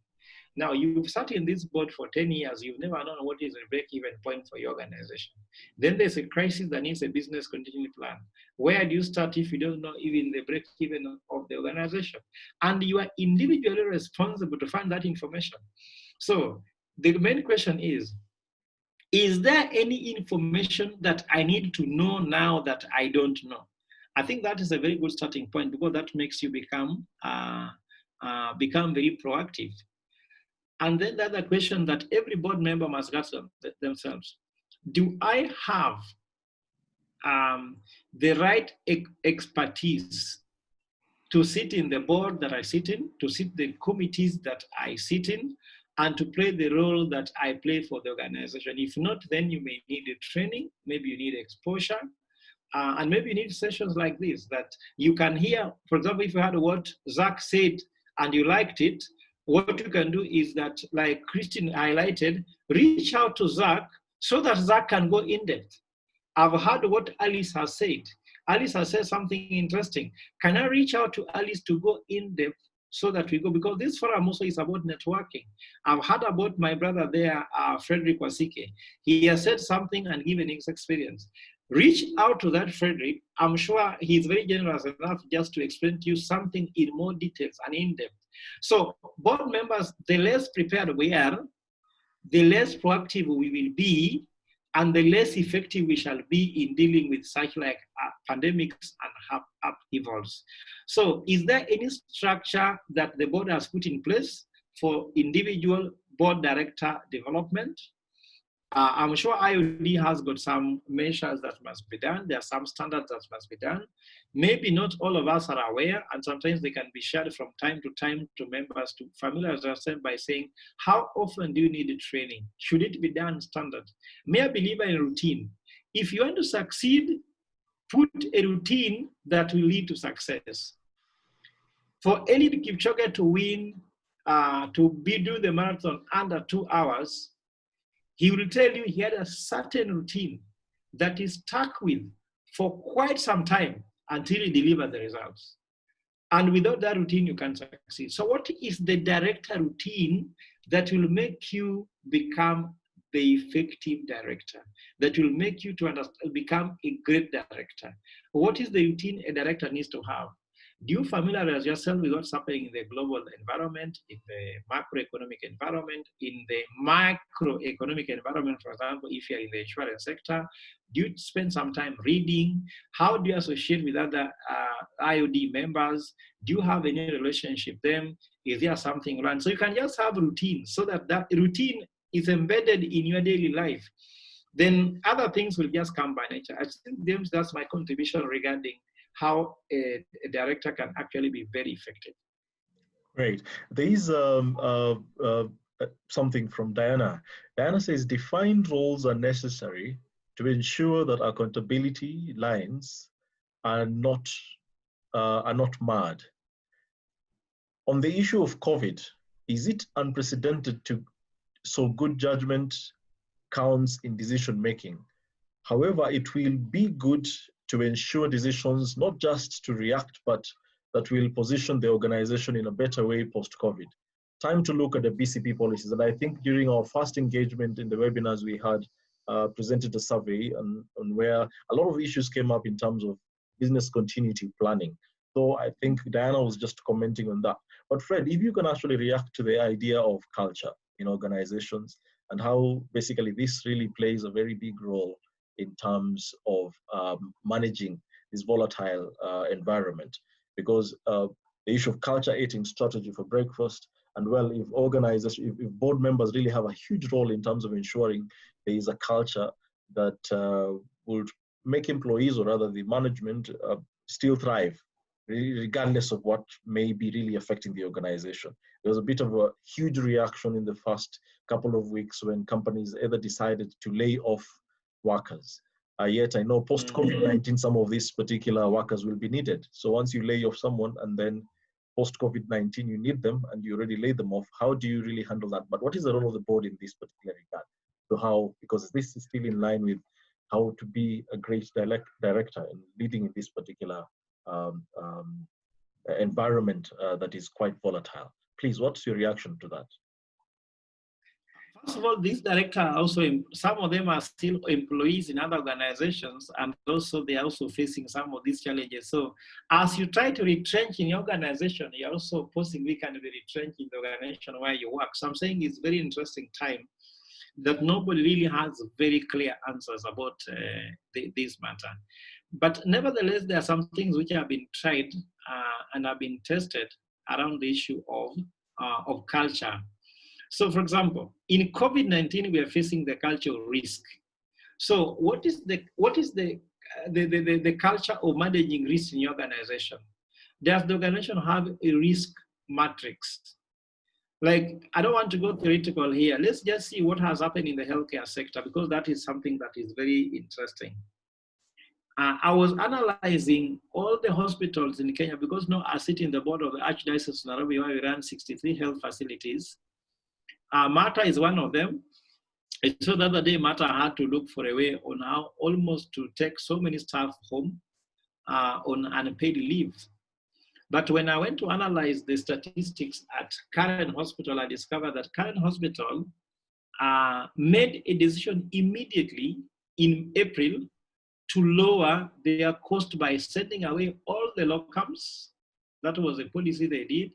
Now, you've sat in this board for 10 years, you've never known what is the break-even point for your organization. Then there's a crisis that needs a business continuity plan. Where do you start if you don't know even the break-even of the organization? And you are individually responsible to find that information. So the main question is there any information that I need to know now that I don't know? I think that is a very good starting point because that makes you become very proactive. And then the other question that every board member must ask themselves, do I have the right expertise to sit in the board that I sit in, to sit in the committees that I sit in, and to play the role that I play for the organization? If not, then you may need a training, maybe you need exposure, and maybe you need sessions like this that you can hear. For example, if you heard what Zach said and you liked it, what you can do is that, like Christine highlighted, reach out to Zach so that Zach can go in depth. I've heard what Alice has said. Alice has said something interesting. Can I reach out to Alice to go in depth so that we go? Because this forum also is about networking. I've heard about my brother there, Frederick Wasike. He has said something and given his experience. Reach out to that Frederick. I'm sure he's very generous enough just to explain to you something in more details and in depth. So board members, the less prepared we are, the less proactive we will be, and the less effective we shall be in dealing with such like pandemics and upheavals. So is there any structure that the board has put in place for individual board director development? I'm sure IOD has got some measures that must be done. There are some standards that must be done. Maybe not all of us are aware, and sometimes they can be shared from time to members to familiarize themselves by saying, how often do you need training? Should it be done standard? May I believe in a routine? If you want to succeed, put a routine that will lead to success. For Eliud Kipchoge to win, do the marathon under 2 hours, he will tell you he had a certain routine that he stuck with for quite some time. until you deliver the results. And without that routine, you can't succeed. So what is the director routine that will make you become the effective director, that will make you to become a great director? What is the routine a director needs to have? Do you familiarize yourself with what's happening in the global environment, in the macroeconomic environment, in the microeconomic environment? For example, if you're in the insurance sector, do you spend some time reading? How do you associate with other IOD members? Do you have any relationship with them? Is there something run? So you can just have routine, so that that routine is embedded in your daily life. Then other things will just come by nature. I think that's my contribution regarding how a director can actually be very effective. Great. There is something from Diana. Diana says, defined roles are necessary to ensure that accountability lines are not marred. On the issue of COVID, is it unprecedented so good judgment counts in decision making? However, it will be good to ensure decisions, not just to react, but that will position the organization in a better way post-COVID. Time to look at the BCP policies. And I think during our first engagement in the webinars, we had presented a survey on where a lot of issues came up in terms of business continuity planning. So I think Diana was just commenting on that. But Fred, if you can actually react to the idea of culture in organizations and how basically this really plays a very big role in terms of managing this volatile environment, because the issue of culture, eating strategy for breakfast, and well, if organizers, if board members really have a huge role in terms of ensuring there is a culture that would make employees, or rather the management, still thrive, regardless of what may be really affecting the organization. There was a bit of a huge reaction in the first couple of weeks when companies either decided to lay off workers. Yet I know post-COVID-19, some of these particular workers will be needed. So once you lay off someone and then post-COVID-19, you need them and you already laid them off, how do you really handle that? But what is the role of the board in this particular regard? So how, because this is still in line with how to be a great director and leading in this particular environment that is quite volatile. Please, what's your reaction to that? First of all, these directors are also, some of them are still employees in other organizations, and also they are also facing some of these challenges. So as you try to retrench in your organization, you're also possibly can be retrenched in the organization where you work. So I'm saying it's very interesting time that nobody really has very clear answers about this matter. But nevertheless, there are some things which have been tried and have been tested around the issue of culture. So for example, in COVID-19, we are facing the culture of risk. So what is the culture of managing risk in your organization? Does the organization have a risk matrix? Like, I don't want to go theoretical here. Let's just see what has happened in the healthcare sector, because that is something that is very interesting. I was analyzing all the hospitals in Kenya, because now I sit in the board of the Archdiocese of Nairobi, where we run 63 health facilities. Mata is one of them. So the other day, Mata had to look for a way on how almost to take so many staff home on unpaid leave. But when I went to analyze the statistics at Karen Hospital, I discovered that Karen Hospital made a decision immediately in April to lower their cost by sending away all the locums. That was a policy they did.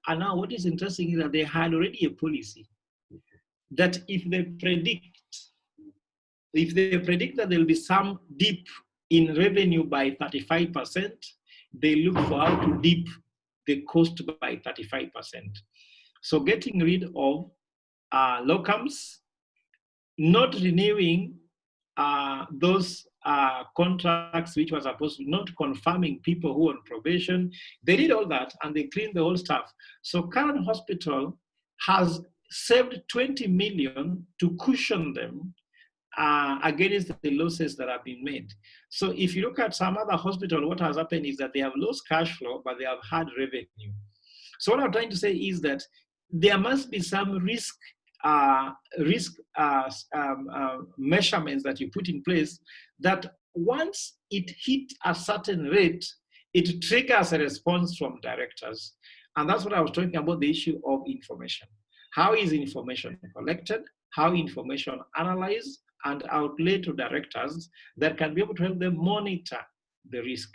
And now what is interesting is that they had already a policy that if they predict that there will be some dip in revenue by 35%, they look for how to dip the cost by 35%. So getting rid of locums, not renewing those contracts which was supposed to, not confirming people who are on probation. They did all that and they cleaned the whole stuff. So Karen Hospital has saved 20 million to cushion them against the losses that have been made. So if you look at some other hospital, what has happened is that they have lost cash flow, but they have had revenue. So what I'm trying to say is that there must be some risk measurements that you put in place, that once it hit a certain rate, it triggers a response from directors. And that's what I was talking about, the issue of information. How is information collected? How information analyzed and outlaid to directors that can be able to help them monitor the risk.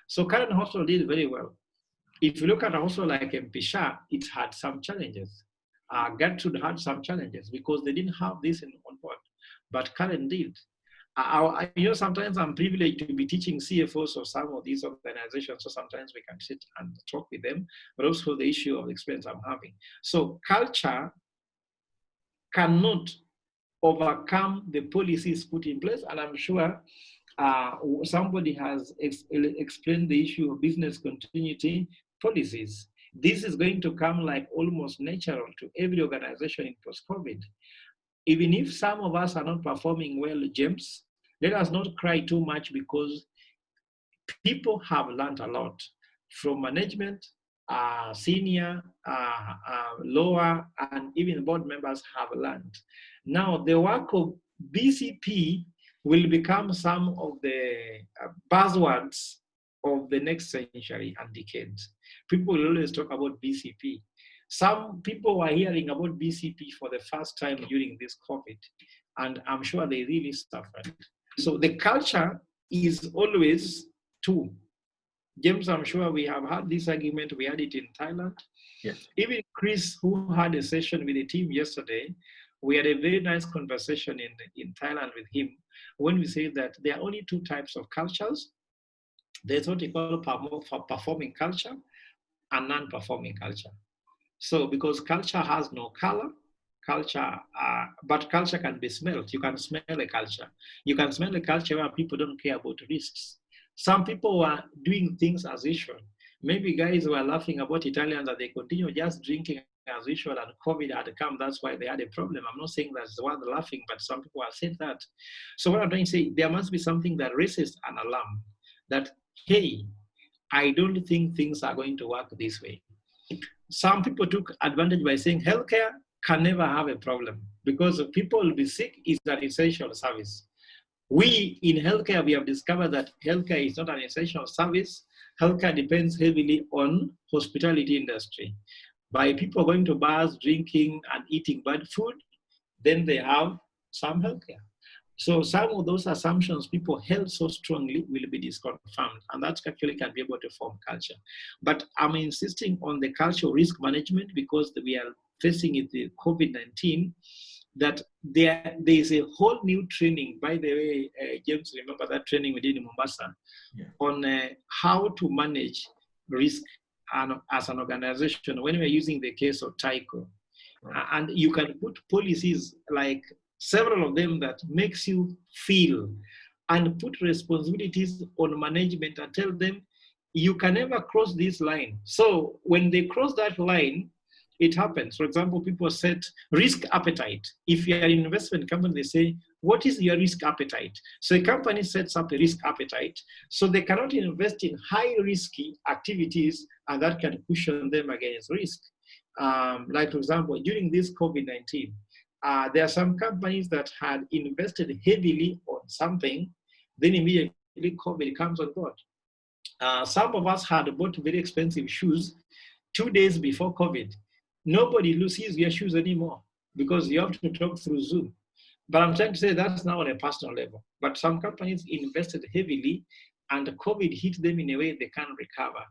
So Karen Hospital did very well. If you look at a hospital like Mpisha, it had some challenges. Gertrude had some challenges because they didn't have this on board, but Karen did. Sometimes I'm privileged to be teaching CFOs of some of these organizations, so sometimes we can sit and talk with them, but also the issue of the experience I'm having. So culture cannot overcome the policies put in place, and I'm sure somebody has explained the issue of business continuity policies. This is going to come like almost natural to every organization in post-COVID. Even if some of us are not performing well, James, let us not cry too much, because people have learned a lot from management, senior, lower, and even board members have learned. Now, the work of BCP will become some of the buzzwords of the next century and decades. People will always talk about BCP. Some people were hearing about BCP for the first time during this COVID, and I'm sure they really suffered. So the culture is always two. James, I'm sure we have had this argument. We had it in Thailand. Yes. Even Chris, who had a session with the team yesterday, we had a very nice conversation in Thailand with him when we say that there are only two types of cultures. There's what we call performing culture and non-performing culture. So because culture has no color, but culture can be smelled. You can smell a culture. You can smell a culture where people don't care about risks. Some people were doing things as usual. Maybe guys were laughing about Italians that they continue just drinking as usual, and COVID had come. That's why they had a problem. I'm not saying that's why they're laughing, but some people have said that. So what I'm trying to say, there must be something that raises an alarm that, hey, I don't think things are going to work this way. Some people took advantage by saying healthcare can never have a problem because if people will be sick is an essential service. We in healthcare, we have discovered that healthcare is not an essential service. Healthcare depends heavily on hospitality industry. By people going to bars, drinking and eating bad food, then they have some healthcare. So some of those assumptions people held so strongly will be disconfirmed, and that actually can be able to form culture. But I'm insisting on the cultural risk management because we are facing it with COVID-19, that there is a whole new training, by the way, James, remember that training we did in Mombasa, on how to manage risk as an organization when we're using the case of Tyco. And you can put policies like several of them that makes you feel and put responsibilities on management and tell them you can never cross this line. So when they cross that line, it happens. For example, people set risk appetite. If you're an investment company, they say, what is your risk appetite? So a company sets up a risk appetite, so they cannot invest in high risky activities, and that can cushion them against risk. Like for example, during this COVID-19, there are some companies that had invested heavily on something, then immediately COVID comes on board. Some of us had bought very expensive shoes 2 days before COVID. Nobody sees your shoes anymore because you have to talk through Zoom. But I'm trying to say that's now on a personal level. But some companies invested heavily and COVID hit them in a way they can't recover.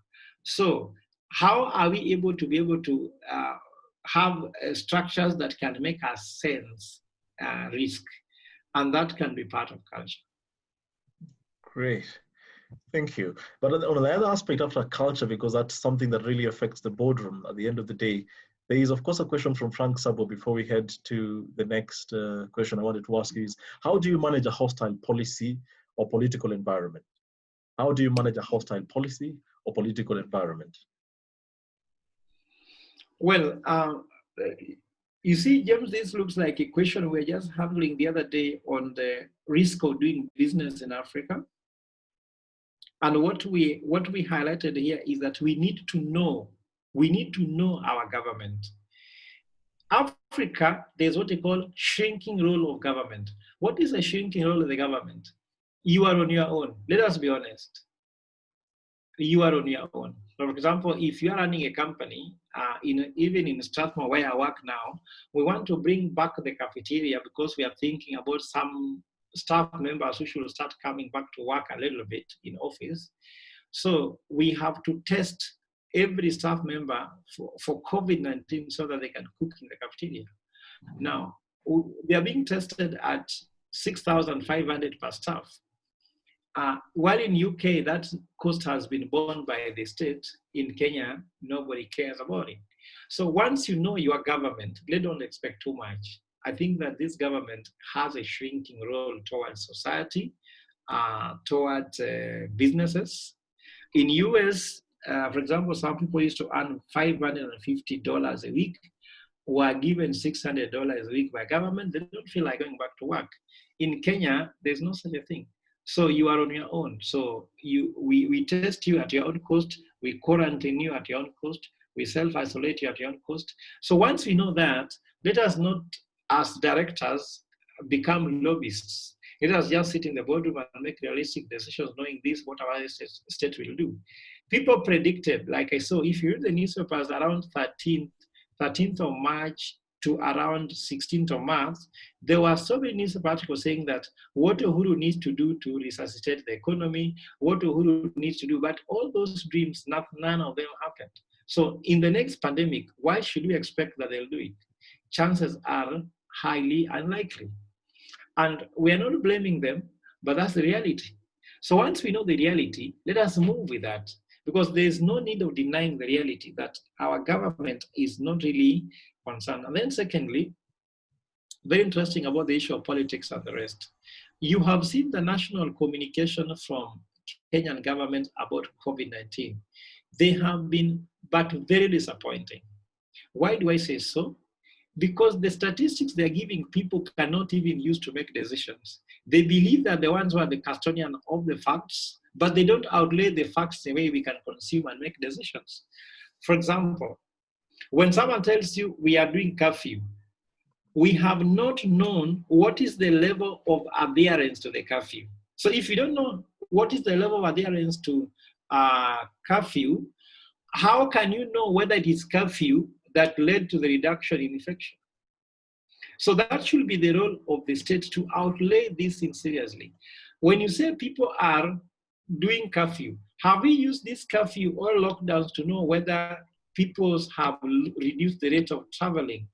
So how are we able to have structures that can make us sense risk? And that can be part of culture. Great. Thank you. But on the other aspect of our culture, because that's something that really affects the boardroom at the end of the day, there is, of course, a question from Frank Sabo before we head to the next question I wanted to ask you is, how do you manage a hostile policy or political environment? How do you manage a hostile policy or political environment? Well, you see, James, this looks like a question we were just handling the other day on the risk of doing business in Africa. And what we highlighted here is that we need to know our government. Africa, there's what they call shrinking role of government. What is a shrinking role of the government? You are on your own. Let us be honest. you are on your own. For example, if you are running a company, even in Strathmore where I work now, we want to bring back the cafeteria because we are thinking about some staff members who should start coming back to work a little bit in office. So we have to test every staff member for COVID-19 so that they can cook in the cafeteria. Now, they are being tested at 6,500 per staff. While in UK, that cost has been borne by the state, in Kenya, nobody cares about it. So once you know your government, they don't expect too much. I think that this government has a shrinking role towards society, towards businesses. In US, for example, some people used to earn $550 a week, were given $600 a week by government. They don't feel like going back to work. In Kenya, there's no such a thing. So you are on your own. So we test you at your own cost. We quarantine you at your own cost. We self-isolate you at your own cost. So once we know that, let us not, as directors, become lobbyists. Let us just sit in the boardroom and make realistic decisions, knowing this, what our state will do. People predicted, like I saw, if you read the newspapers around 13th of March to around 16th of March, there were so many newspaper articles saying that what Uhuru needs to do to resuscitate the economy, what Uhuru needs to do, but all those dreams, none of them happened. So in the next pandemic, why should we expect that they'll do it? Chances are highly unlikely. And we are not blaming them, but that's the reality. So once we know the reality, let us move with that, because there's no need of denying the reality that our government is not really concerned. And then secondly, very interesting about the issue of politics and the rest. You have seen the national communication from Kenyan government about COVID-19. They have been, but very disappointing. Why do I say so? Because the statistics they're giving people cannot even use to make decisions. They believe that the ones who are the custodian of the facts, but they don't outlay the facts the way we can consume and make decisions. For example, when someone tells you we are doing curfew, we have not known what is the level of adherence to the curfew. So if you don't know what is the level of adherence to curfew, how can you know whether it is curfew that led to the reduction in infection? So that should be the role of the state to outlay these things seriously. When you say people are doing curfew, have we used this curfew or lockdowns to know whether people have reduced the rate of traveling?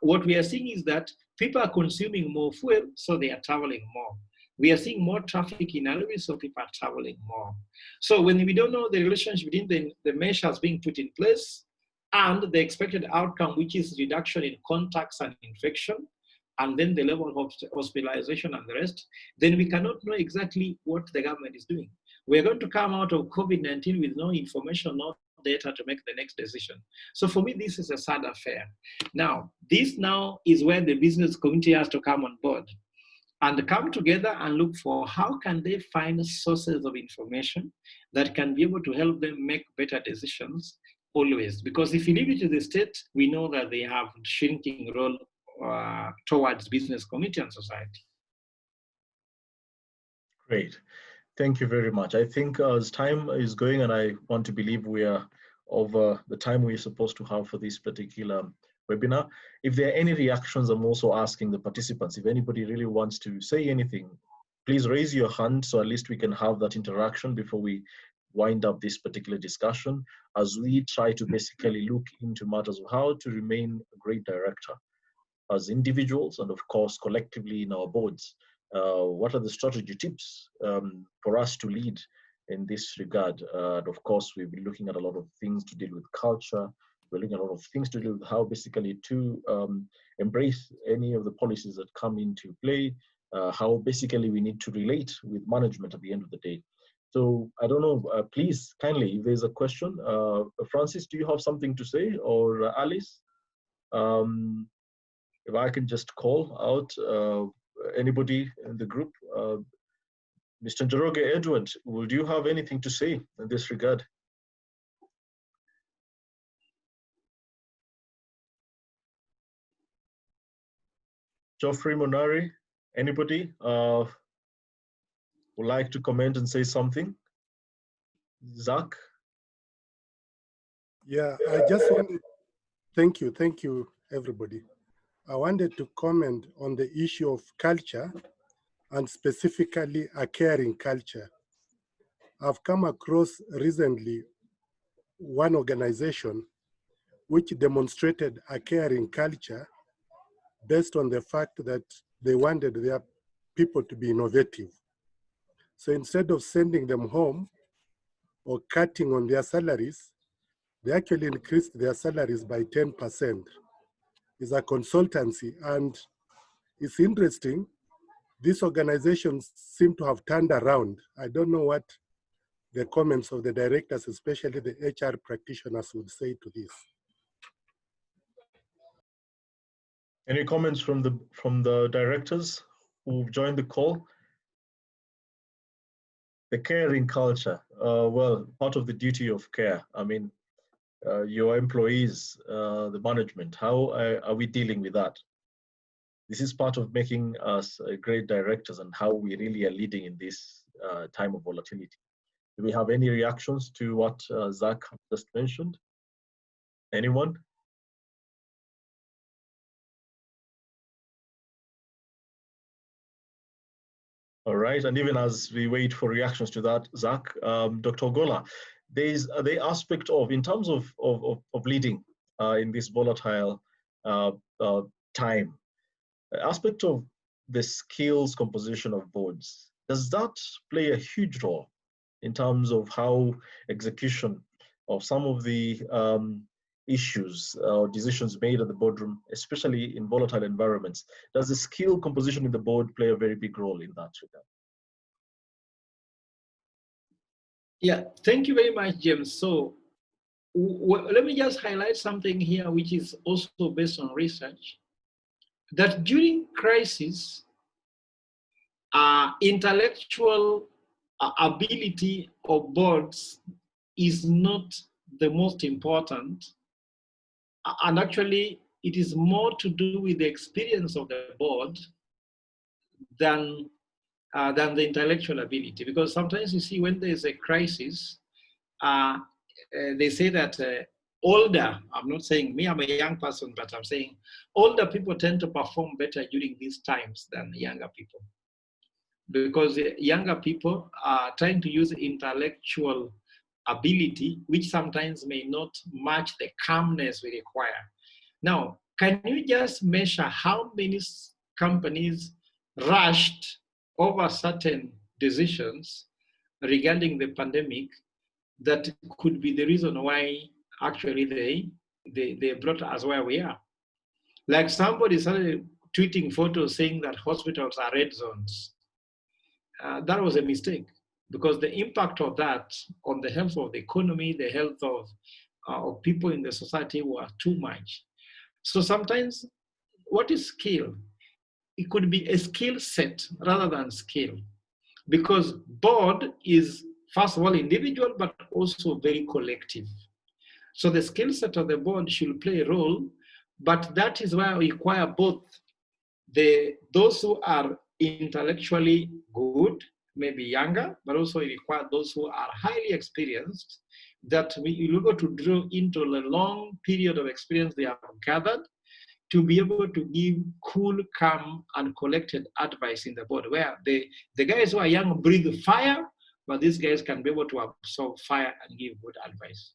What we are seeing is that people are consuming more fuel, so they are traveling more. We are seeing more traffic in Nairobi, so people are traveling more. So when we don't know the relationship between the measures being put in place and the expected outcome, which is reduction in contacts and infection, and then the level of hospitalization and the rest, then we cannot know exactly what the government is doing. We're going to come out of COVID-19 with no information, no data to make the next decision. So for me, this is a sad affair. Now, this now is where the business community has to come on board and come together and look for how can they find sources of information that can be able to help them make better decisions always. Because if you leave it to the state, we know that they have shrinking role towards business community and society. Great. Thank you very much. I think as time is going, and I want to believe we are over the time we're supposed to have for this particular webinar. If there are any reactions, I'm also asking the participants, if anybody really wants to say anything, please raise your hand so at least we can have that interaction before we wind up this particular discussion, as we try to basically look into matters of how to remain a great director as individuals and of course collectively in our boards. What are the strategy tips for us to lead in this regard? And of course, we've been looking at a lot of things to deal with culture. We're looking at a lot of things to do with how basically to embrace any of the policies that come into play, how basically we need to relate with management at the end of the day. So I don't know, please kindly, if there's a question, Francis, do you have something to say, or Alice? If I can just call out anybody in the group. Mr. Njoroge Edward, would you have anything to say in this regard? Geoffrey Monari, anybody would like to comment and say something? Zach? Yeah, I just wanted, thank you, everybody. I wanted to comment on the issue of culture and specifically a caring culture. I've come across recently one organization which demonstrated a caring culture based on the fact that they wanted their people to be innovative. So instead of sending them home or cutting on their salaries, they actually increased their salaries by 10%. It's a consultancy, and it's interesting. These organizations seem to have turned around. I don't know what the comments of the directors, especially the HR practitioners, would say to this. Any comments from the directors who've joined the call? The caring culture. Well, part of the duty of care. I mean, your employees, the management. How are we dealing with that? This is part of making us great directors and how we really are leading in this time of volatility. Do we have any reactions to what Zach just mentioned? Anyone? All right, and even as we wait for reactions to that, Zach, Dr. Ogola, there's the aspect of, in terms of leading in this volatile time, aspect of the skills composition of boards. Does that play a huge role in terms of how execution of some of the issues or decisions made at the boardroom, especially in volatile environments? Does the skill composition in the board play a very big role in that regard? Yeah, thank you very much, James. So let me just highlight something here, which is also based on research, that during crisis, intellectual ability of boards is not the most important. And actually, it is more to do with the experience of the board than the intellectual ability. Because sometimes you see when there's a crisis, they say that older, I'm not saying me, I'm a young person, but I'm saying older people tend to perform better during these times than younger people. Because younger people are trying to use intellectual ability, which sometimes may not match the calmness we require. Now, can you just measure how many companies rushed over certain decisions regarding the pandemic that could be the reason why actually they brought us where we are? Like somebody started tweeting photos saying that hospitals are red zones. That was a mistake, because the impact of that on the health of the economy, the health of people in the society were too much. So sometimes, what is skill? It could be a skill set rather than skill, because board is, first of all, individual, but also very collective. So the skill set of the board should play a role, but that is why we require both those who are intellectually good, maybe younger, but also require those who are highly experienced, that we will go to draw into the long period of experience they have gathered to be able to give cool, calm, and collected advice in the board, where the guys who are young breathe fire, but these guys can be able to absorb fire and give good advice.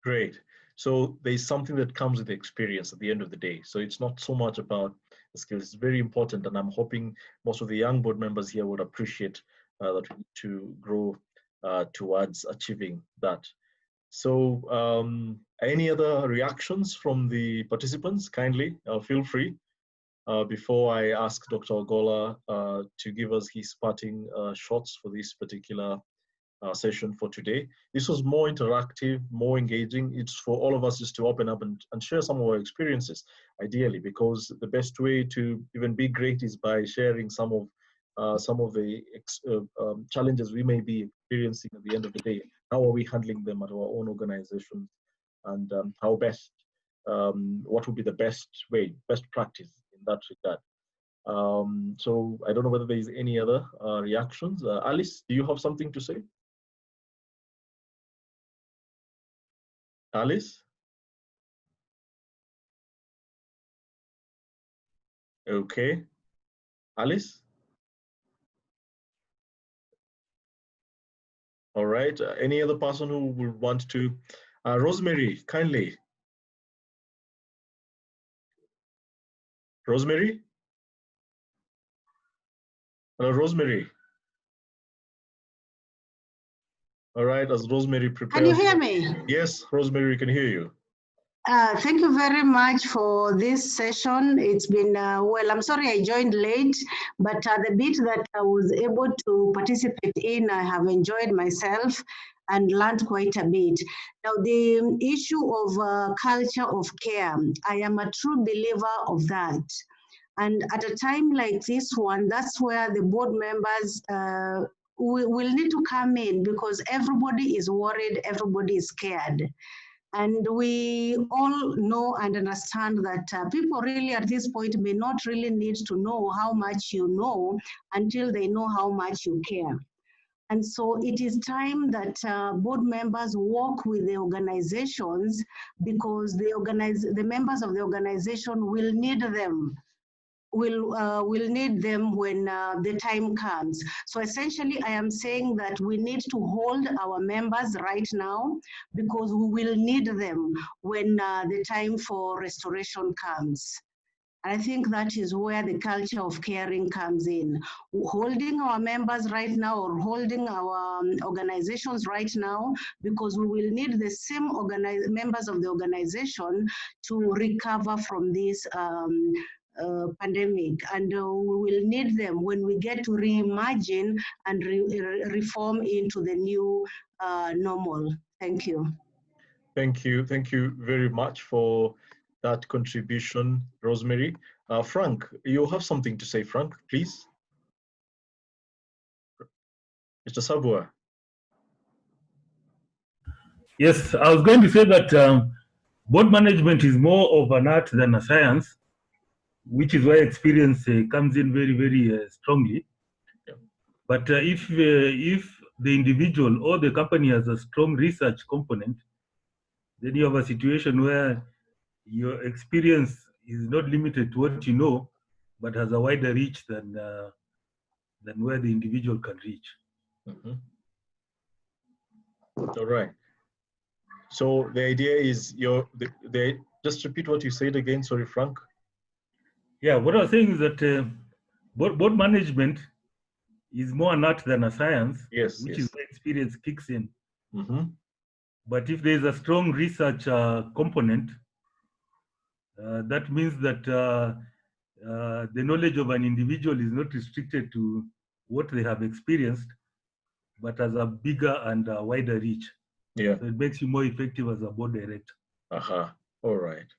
Great. So there's something that comes with the experience at the end of the day. So it's not so much about the skills. It's very important, and I'm hoping most of the young board members here would appreciate that we need to grow towards achieving that. So any other reactions from the participants? Kindly feel free before I ask Dr. Ogola to give us his parting shots for this particular session for today. This was more interactive, more engaging. It's for all of us just to open up and share some of our experiences, ideally, because the best way to even be great is by sharing some of the challenges we may be experiencing at the end of the day. How are we handling them at our own organizations, and how best, what would be the best way, best practice in that regard. So I don't know whether there is any other reactions. Alice, do you have something to say? Alice? Okay. Alice? All right. Any other person who would want to? Rosemary, kindly. Rosemary? Hello, Rosemary. All right, as Rosemary prepares. Can you hear me? Yes, Rosemary, we can hear you. Thank you very much for this session. It's been, well, I'm sorry I joined late, but the bit that I was able to participate in, I have enjoyed myself and learned quite a bit. Now, the issue of culture of care, I am a true believer of that. And at a time like this one, that's where the board members will need to come in, because everybody is worried, everybody is scared. And we all know and understand that people really at this point may not really need to know how much you know until they know how much you care. And so it is time that board members work with the organizations, because the members of the organization will need them. Will need them when the time comes. So essentially, I am saying that we need to hold our members right now, because we will need them when the time for restoration comes. I think that is where the culture of caring comes in. Holding our members right now, or holding our organizations right now, because we will need the same members of the organization to recover from this pandemic, and we will need them when we get to reimagine and reform into the new normal. Thank you. Thank you. Thank you very much for that contribution, Rosemary. Frank, you have something to say, Frank, please. Mr. Sabua. Yes, I was going to say that board management is more of an art than a science, which is why experience comes in very, very strongly. Yeah. But if the individual or the company has a strong research component, then you have a situation where your experience is not limited to what you know, but has a wider reach than where the individual can reach. Mm-hmm. All right. So the idea is just repeat what you said again. Sorry, Frank. Yeah, what I was saying is that board management is more an art than a science, yes, which yes. is where experience kicks in. Mm-hmm. But if there is a strong research component, that means that the knowledge of an individual is not restricted to what they have experienced, but has a bigger and wider reach. Yeah. So it makes you more effective as a board director. All right.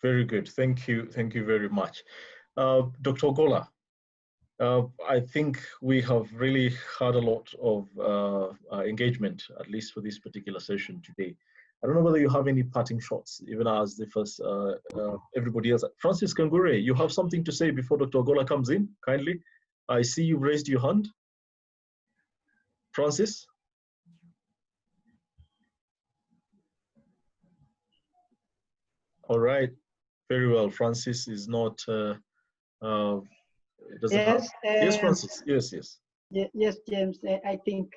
Very good. Thank you. Thank you very much. Dr. Ogola, I think we have really had a lot of engagement, at least for this particular session today. I don't know whether you have any parting shots, even as the first, everybody else. Francis Kangure, you have something to say before Dr. Ogola comes in, kindly. I see you raised your hand. Francis? All right, very well. Francis is not, yes, yes, Francis, yes. Yes, James, I think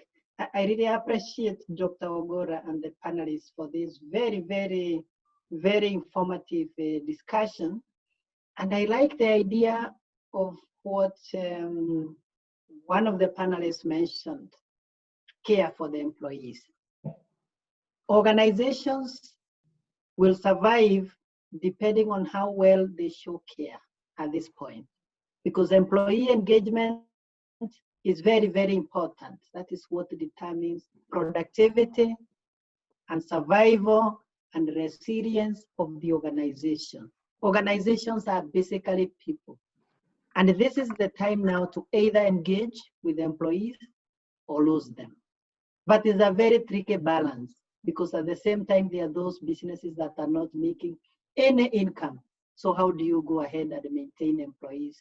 I really appreciate Dr. Ogola and the panelists for this very, very, very informative discussion. And I like the idea of what one of the panelists mentioned, care for the employees. Organizations will survive depending on how well they show care at this point, because employee engagement is very, very important. That is what determines productivity and survival and resilience of the organization. Organizations are basically people. And this is the time now to either engage with employees or lose them. But it's a very tricky balance, because at the same time, there are those businesses that are not making any income. So how do you go ahead and maintain employees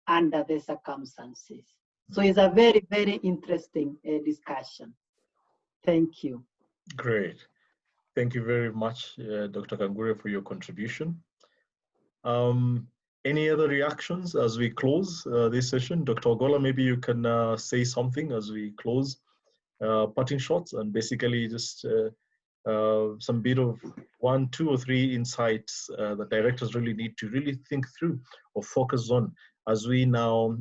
under the circumstances? So it's a very, very interesting discussion. Thank you. Great. Thank you very much, Dr. Kangure, for your contribution. Any other reactions as we close this session? Dr. Ogola, maybe you can say something as we close, parting shots, and basically just some bit of 1, 2, or 3 insights that directors really need to really think through or focus on as we now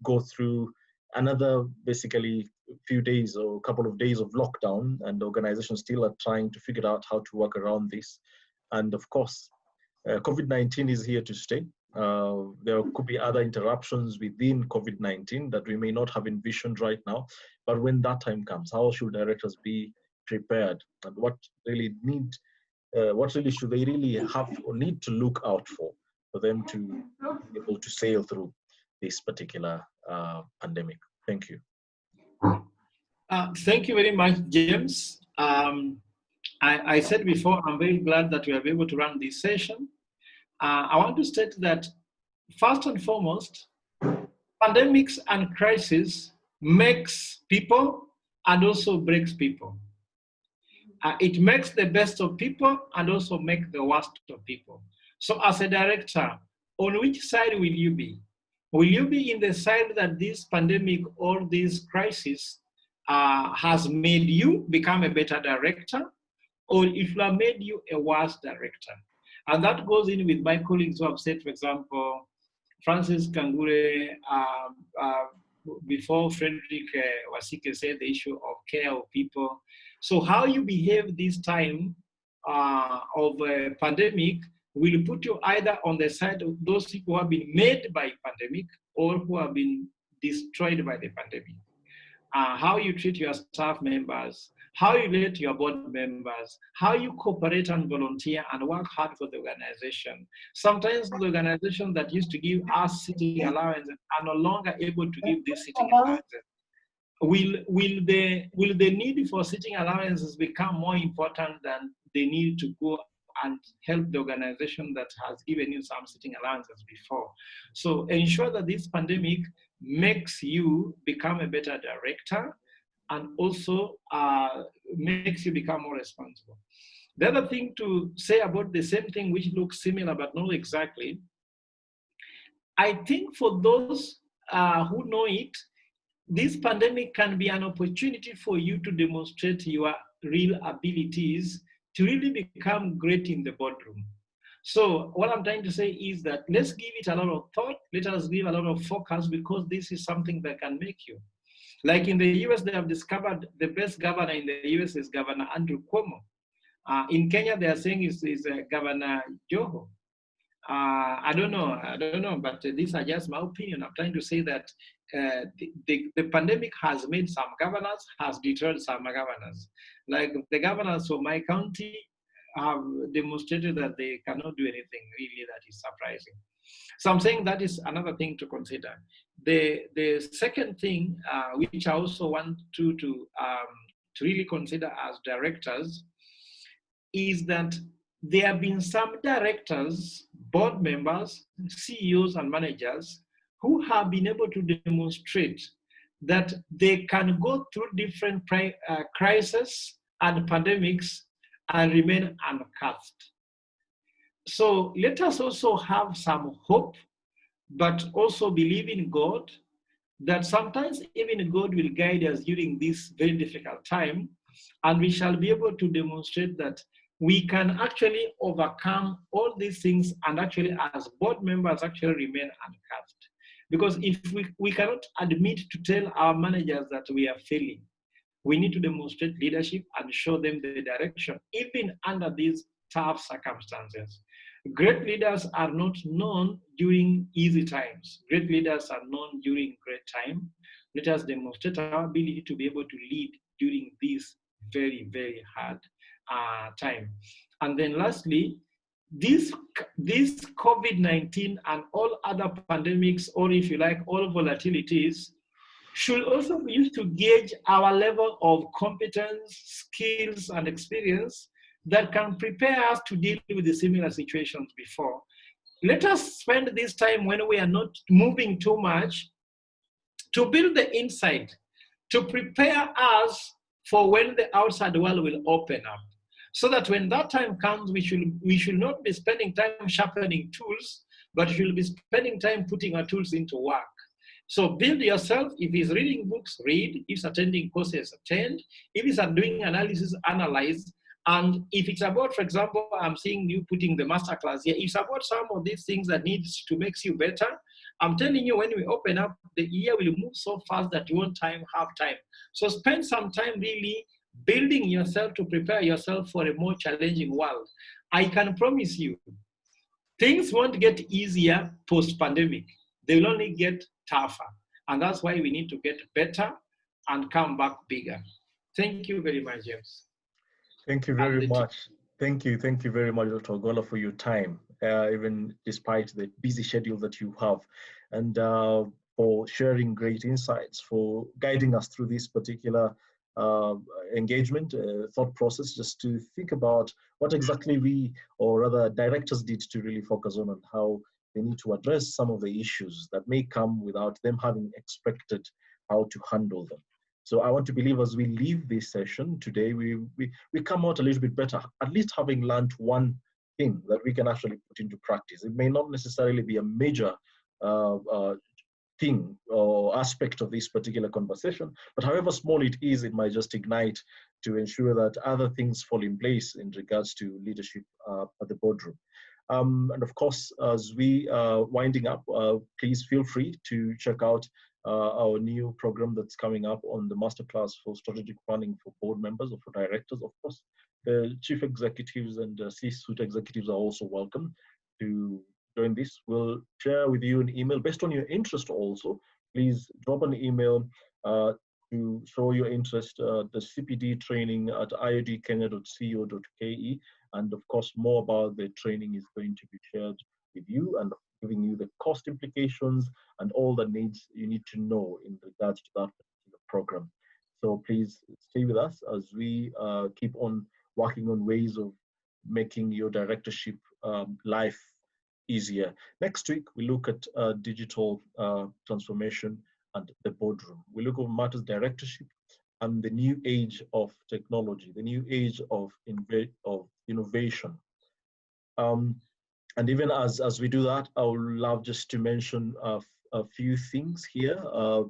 go through another basically few days or a couple of days of lockdown, and organizations still are trying to figure out how to work around this. And of course, COVID-19 is here to stay. There could be other interruptions within COVID-19 that we may not have envisioned right now, but when that time comes, how should directors be prepared, and what really should they really have or need to look out for them to be able to sail through this particular pandemic? Thank you. Thank you very much, James. I said before, I'm very glad that we are able to run this session. I want to state that first and foremost, pandemics and crises makes people and also breaks people. It makes the best of people and also make the worst of people. So as a director, on which side will you be? Will you be in the side that this pandemic or this crisis has made you become a better director, or if it has made you a worse director? And that goes in with my colleagues who have said, for example, Francis Kangure, before Frederick Wasike said the issue of care of people. So how you behave this time of a pandemic will put you either on the side of those people who have been made by pandemic or who have been destroyed by the pandemic. How you treat your staff members, how you relate to your board members, how you cooperate and volunteer and work hard for the organization. Sometimes the organizations that used to give us sitting allowances are no longer able to give these sitting allowances. Will the need for sitting allowances become more important than the need to go and help the organization that has given you some sitting allowances before? So ensure that this pandemic makes you become a better director and also makes you become more responsible. The other thing to say about the same thing, which looks similar but not exactly, I think for those who know it, this pandemic can be an opportunity for you to demonstrate your real abilities to really become great in the boardroom. So what I'm trying to say is that let's give it a lot of thought, let us give a lot of focus, because this is something that can make you. Like in the US, they have discovered the best governor in the US is Governor Andrew Cuomo. In Kenya, they are saying is Governor Joho. I don't know, but these are just my opinion. I'm trying to say that the pandemic has made some governors, has deterred some governors. Like the governors of my county have demonstrated that they cannot do anything really that is surprising. So I'm saying that is another thing to consider. The second thing, which I also want to really consider as directors, is that there have been some directors, board members, CEOs and managers who have been able to demonstrate that they can go through different crises and pandemics and remain uncast. So let us also have some hope, but also believe in God, that sometimes even God will guide us during this very difficult time, and we shall be able to demonstrate that we can actually overcome all these things and actually as board members actually remain uncast. Because if we cannot admit to tell our managers that we are failing, we need to demonstrate leadership and show them the direction, even under these tough circumstances. Great leaders are not known during easy times. Great leaders are known during great time. Let us demonstrate our ability to be able to lead during this very, very hard time. And then lastly, this COVID-19 and all other pandemics, or if you like, all volatilities, should also be used to gauge our level of competence, skills, and experience that can prepare us to deal with the similar situations before. Let us spend this time when we are not moving too much to build the inside, to prepare us for when the outside world will open up. so that when that time comes, we should not be spending time sharpening tools, but we should be spending time putting our tools into work. So build yourself. If it's reading books, read. If it's attending courses, attend. If it's doing analysis, analyze. And if it's about, for example, I'm seeing you putting the masterclass here, if it's about some of these things that needs to make you better, I'm telling you, when we open up, the year will move so fast that you won't have time. So spend some time really building yourself to prepare yourself for a more challenging world. I can promise you, things won't get easier post-pandemic. They will only get tougher. And that's why we need to get better and come back bigger. Thank you very much, James. Thank you very much. Thank you very much, Dr. Ogola, for your time, even despite the busy schedule that you have, and for sharing great insights, for guiding us through this particular engagement, thought process, just to think about what exactly we, or rather directors, need to really focus on, and how they need to address some of the issues that may come without them having expected how to handle them. So I want to believe as we leave this session today, we come out a little bit better, at least having learned one thing that we can actually put into practice. It may not necessarily be a major thing or aspect of this particular conversation, but however small it is, it might just ignite to ensure that other things fall in place in regards to leadership at the boardroom. And of course, as we are winding up, please feel free to check out our new program that's coming up on the masterclass for strategic planning for board members or for directors. Of course, the chief executives and C-suite executives are also welcome to join this. We'll share with you an email based on your interest also. Please drop an email to show your interest, the CPD training at iodkenya.co.ke. And of course, more about the training is going to be shared with you, and giving you the cost implications and all the needs you need to know in regards to that particular program. So please stay with us as we keep on working on ways of making your directorship life easier. Next week, we look at digital transformation and the boardroom. We look at matters directorship and the new age of technology, the new age of innovation. And even as we do that, I would love just to mention a few things here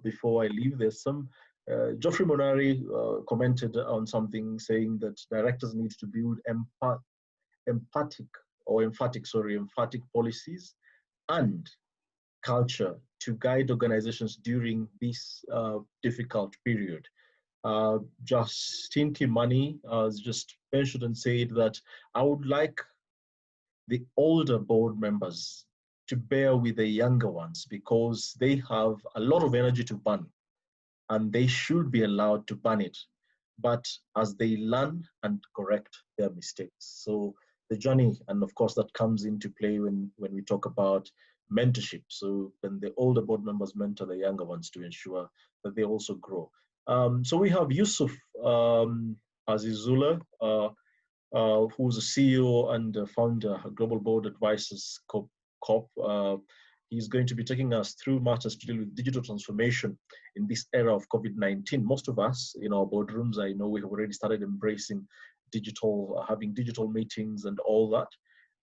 before I leave. There's some, Geoffrey Monari commented on something saying that directors need to build emphatic policies and culture to guide organizations during this difficult period. Justine Kimani has just mentioned and said that I would like the older board members to bear with the younger ones, because they have a lot of energy to burn and they should be allowed to burn it, but as they learn and correct their mistakes. So the journey, and of course that comes into play when we talk about mentorship. So when the older board members mentor the younger ones to ensure that they also grow. So we have Yusuf Azizullah, who's a CEO and founder of Global Board Advisors Corp. He's going to be taking us through matters to deal with digital transformation in this era of COVID-19. Most of us in our boardrooms, I know we have already started embracing digital, having digital meetings and all that.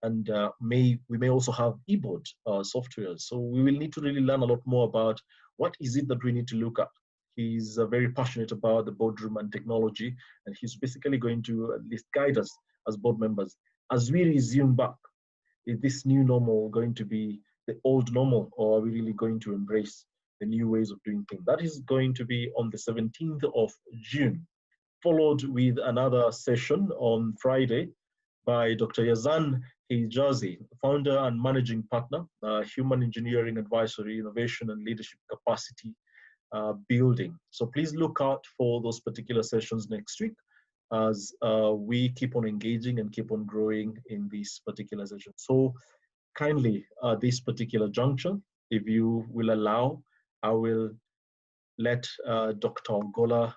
And we may also have e-board software. So we will need to really learn a lot more about what is it that we need to look at. He's very passionate about the boardroom and technology, and he's basically going to at least guide us as board members as we resume back. Is this new normal going to be the old normal, or are we really going to embrace the new ways of doing things? That is going to be on the 17th of June, followed with another session on Friday by Dr. Yazan Hijazi, founder and managing partner, Human Engineering Advisory, Innovation and Leadership Capacity Building. So please look out for those particular sessions next week as we keep on engaging and keep on growing in this particular session. So kindly, this particular juncture, if you will allow, I will let Dr. Ogola,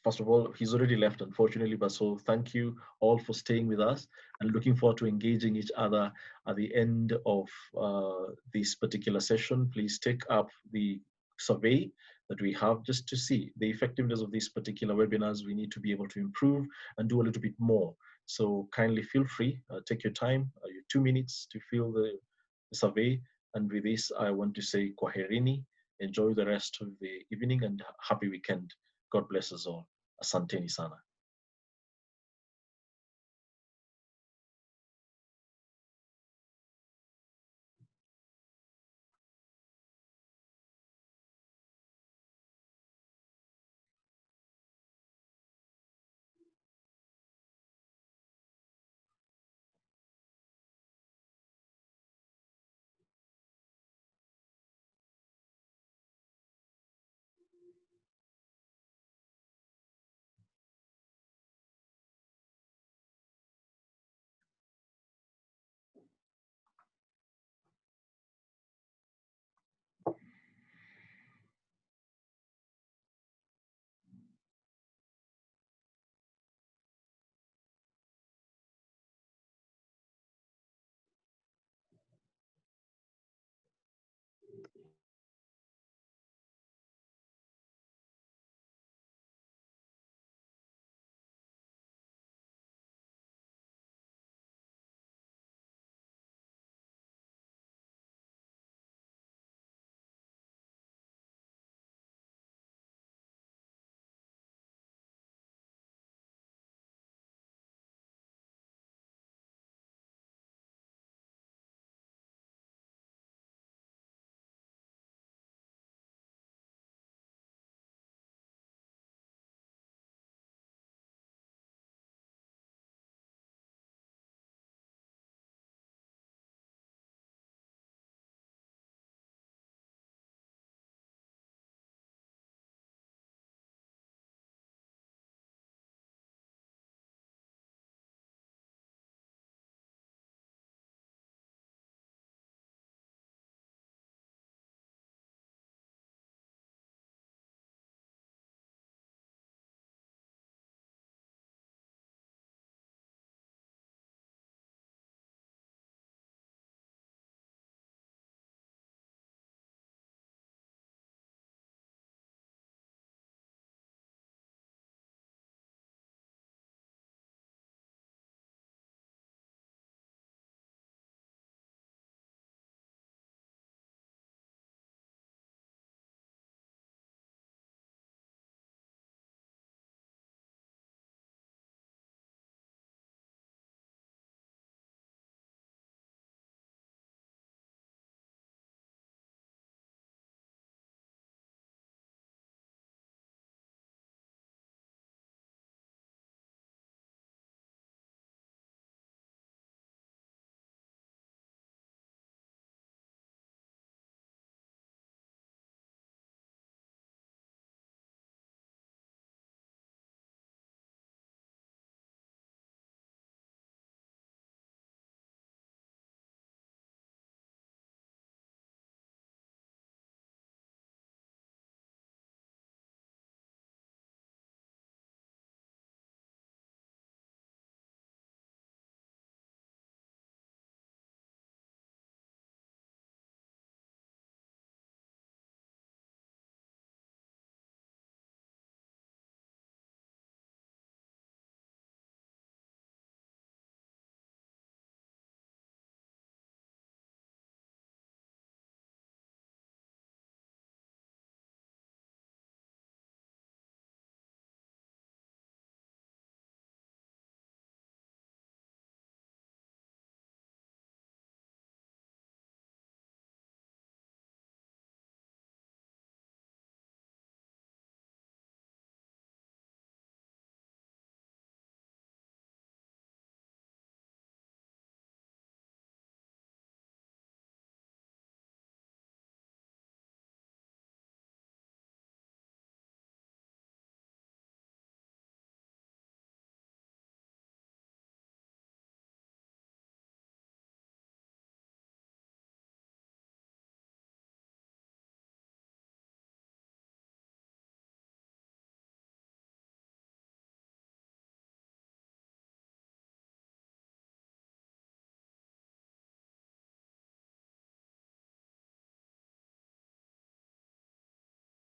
first of all, he's already left, unfortunately, but so thank you all for staying with us, and looking forward to engaging each other at the end of this particular session. Please take up the survey that we have, just to see the effectiveness of these particular webinars. We need to be able to improve and do a little bit more. So kindly feel free, take your time, your 2 minutes to fill the survey. And with this, I want to say kwaherini, enjoy the rest of the evening and happy weekend. God bless us all. Asanteni sana.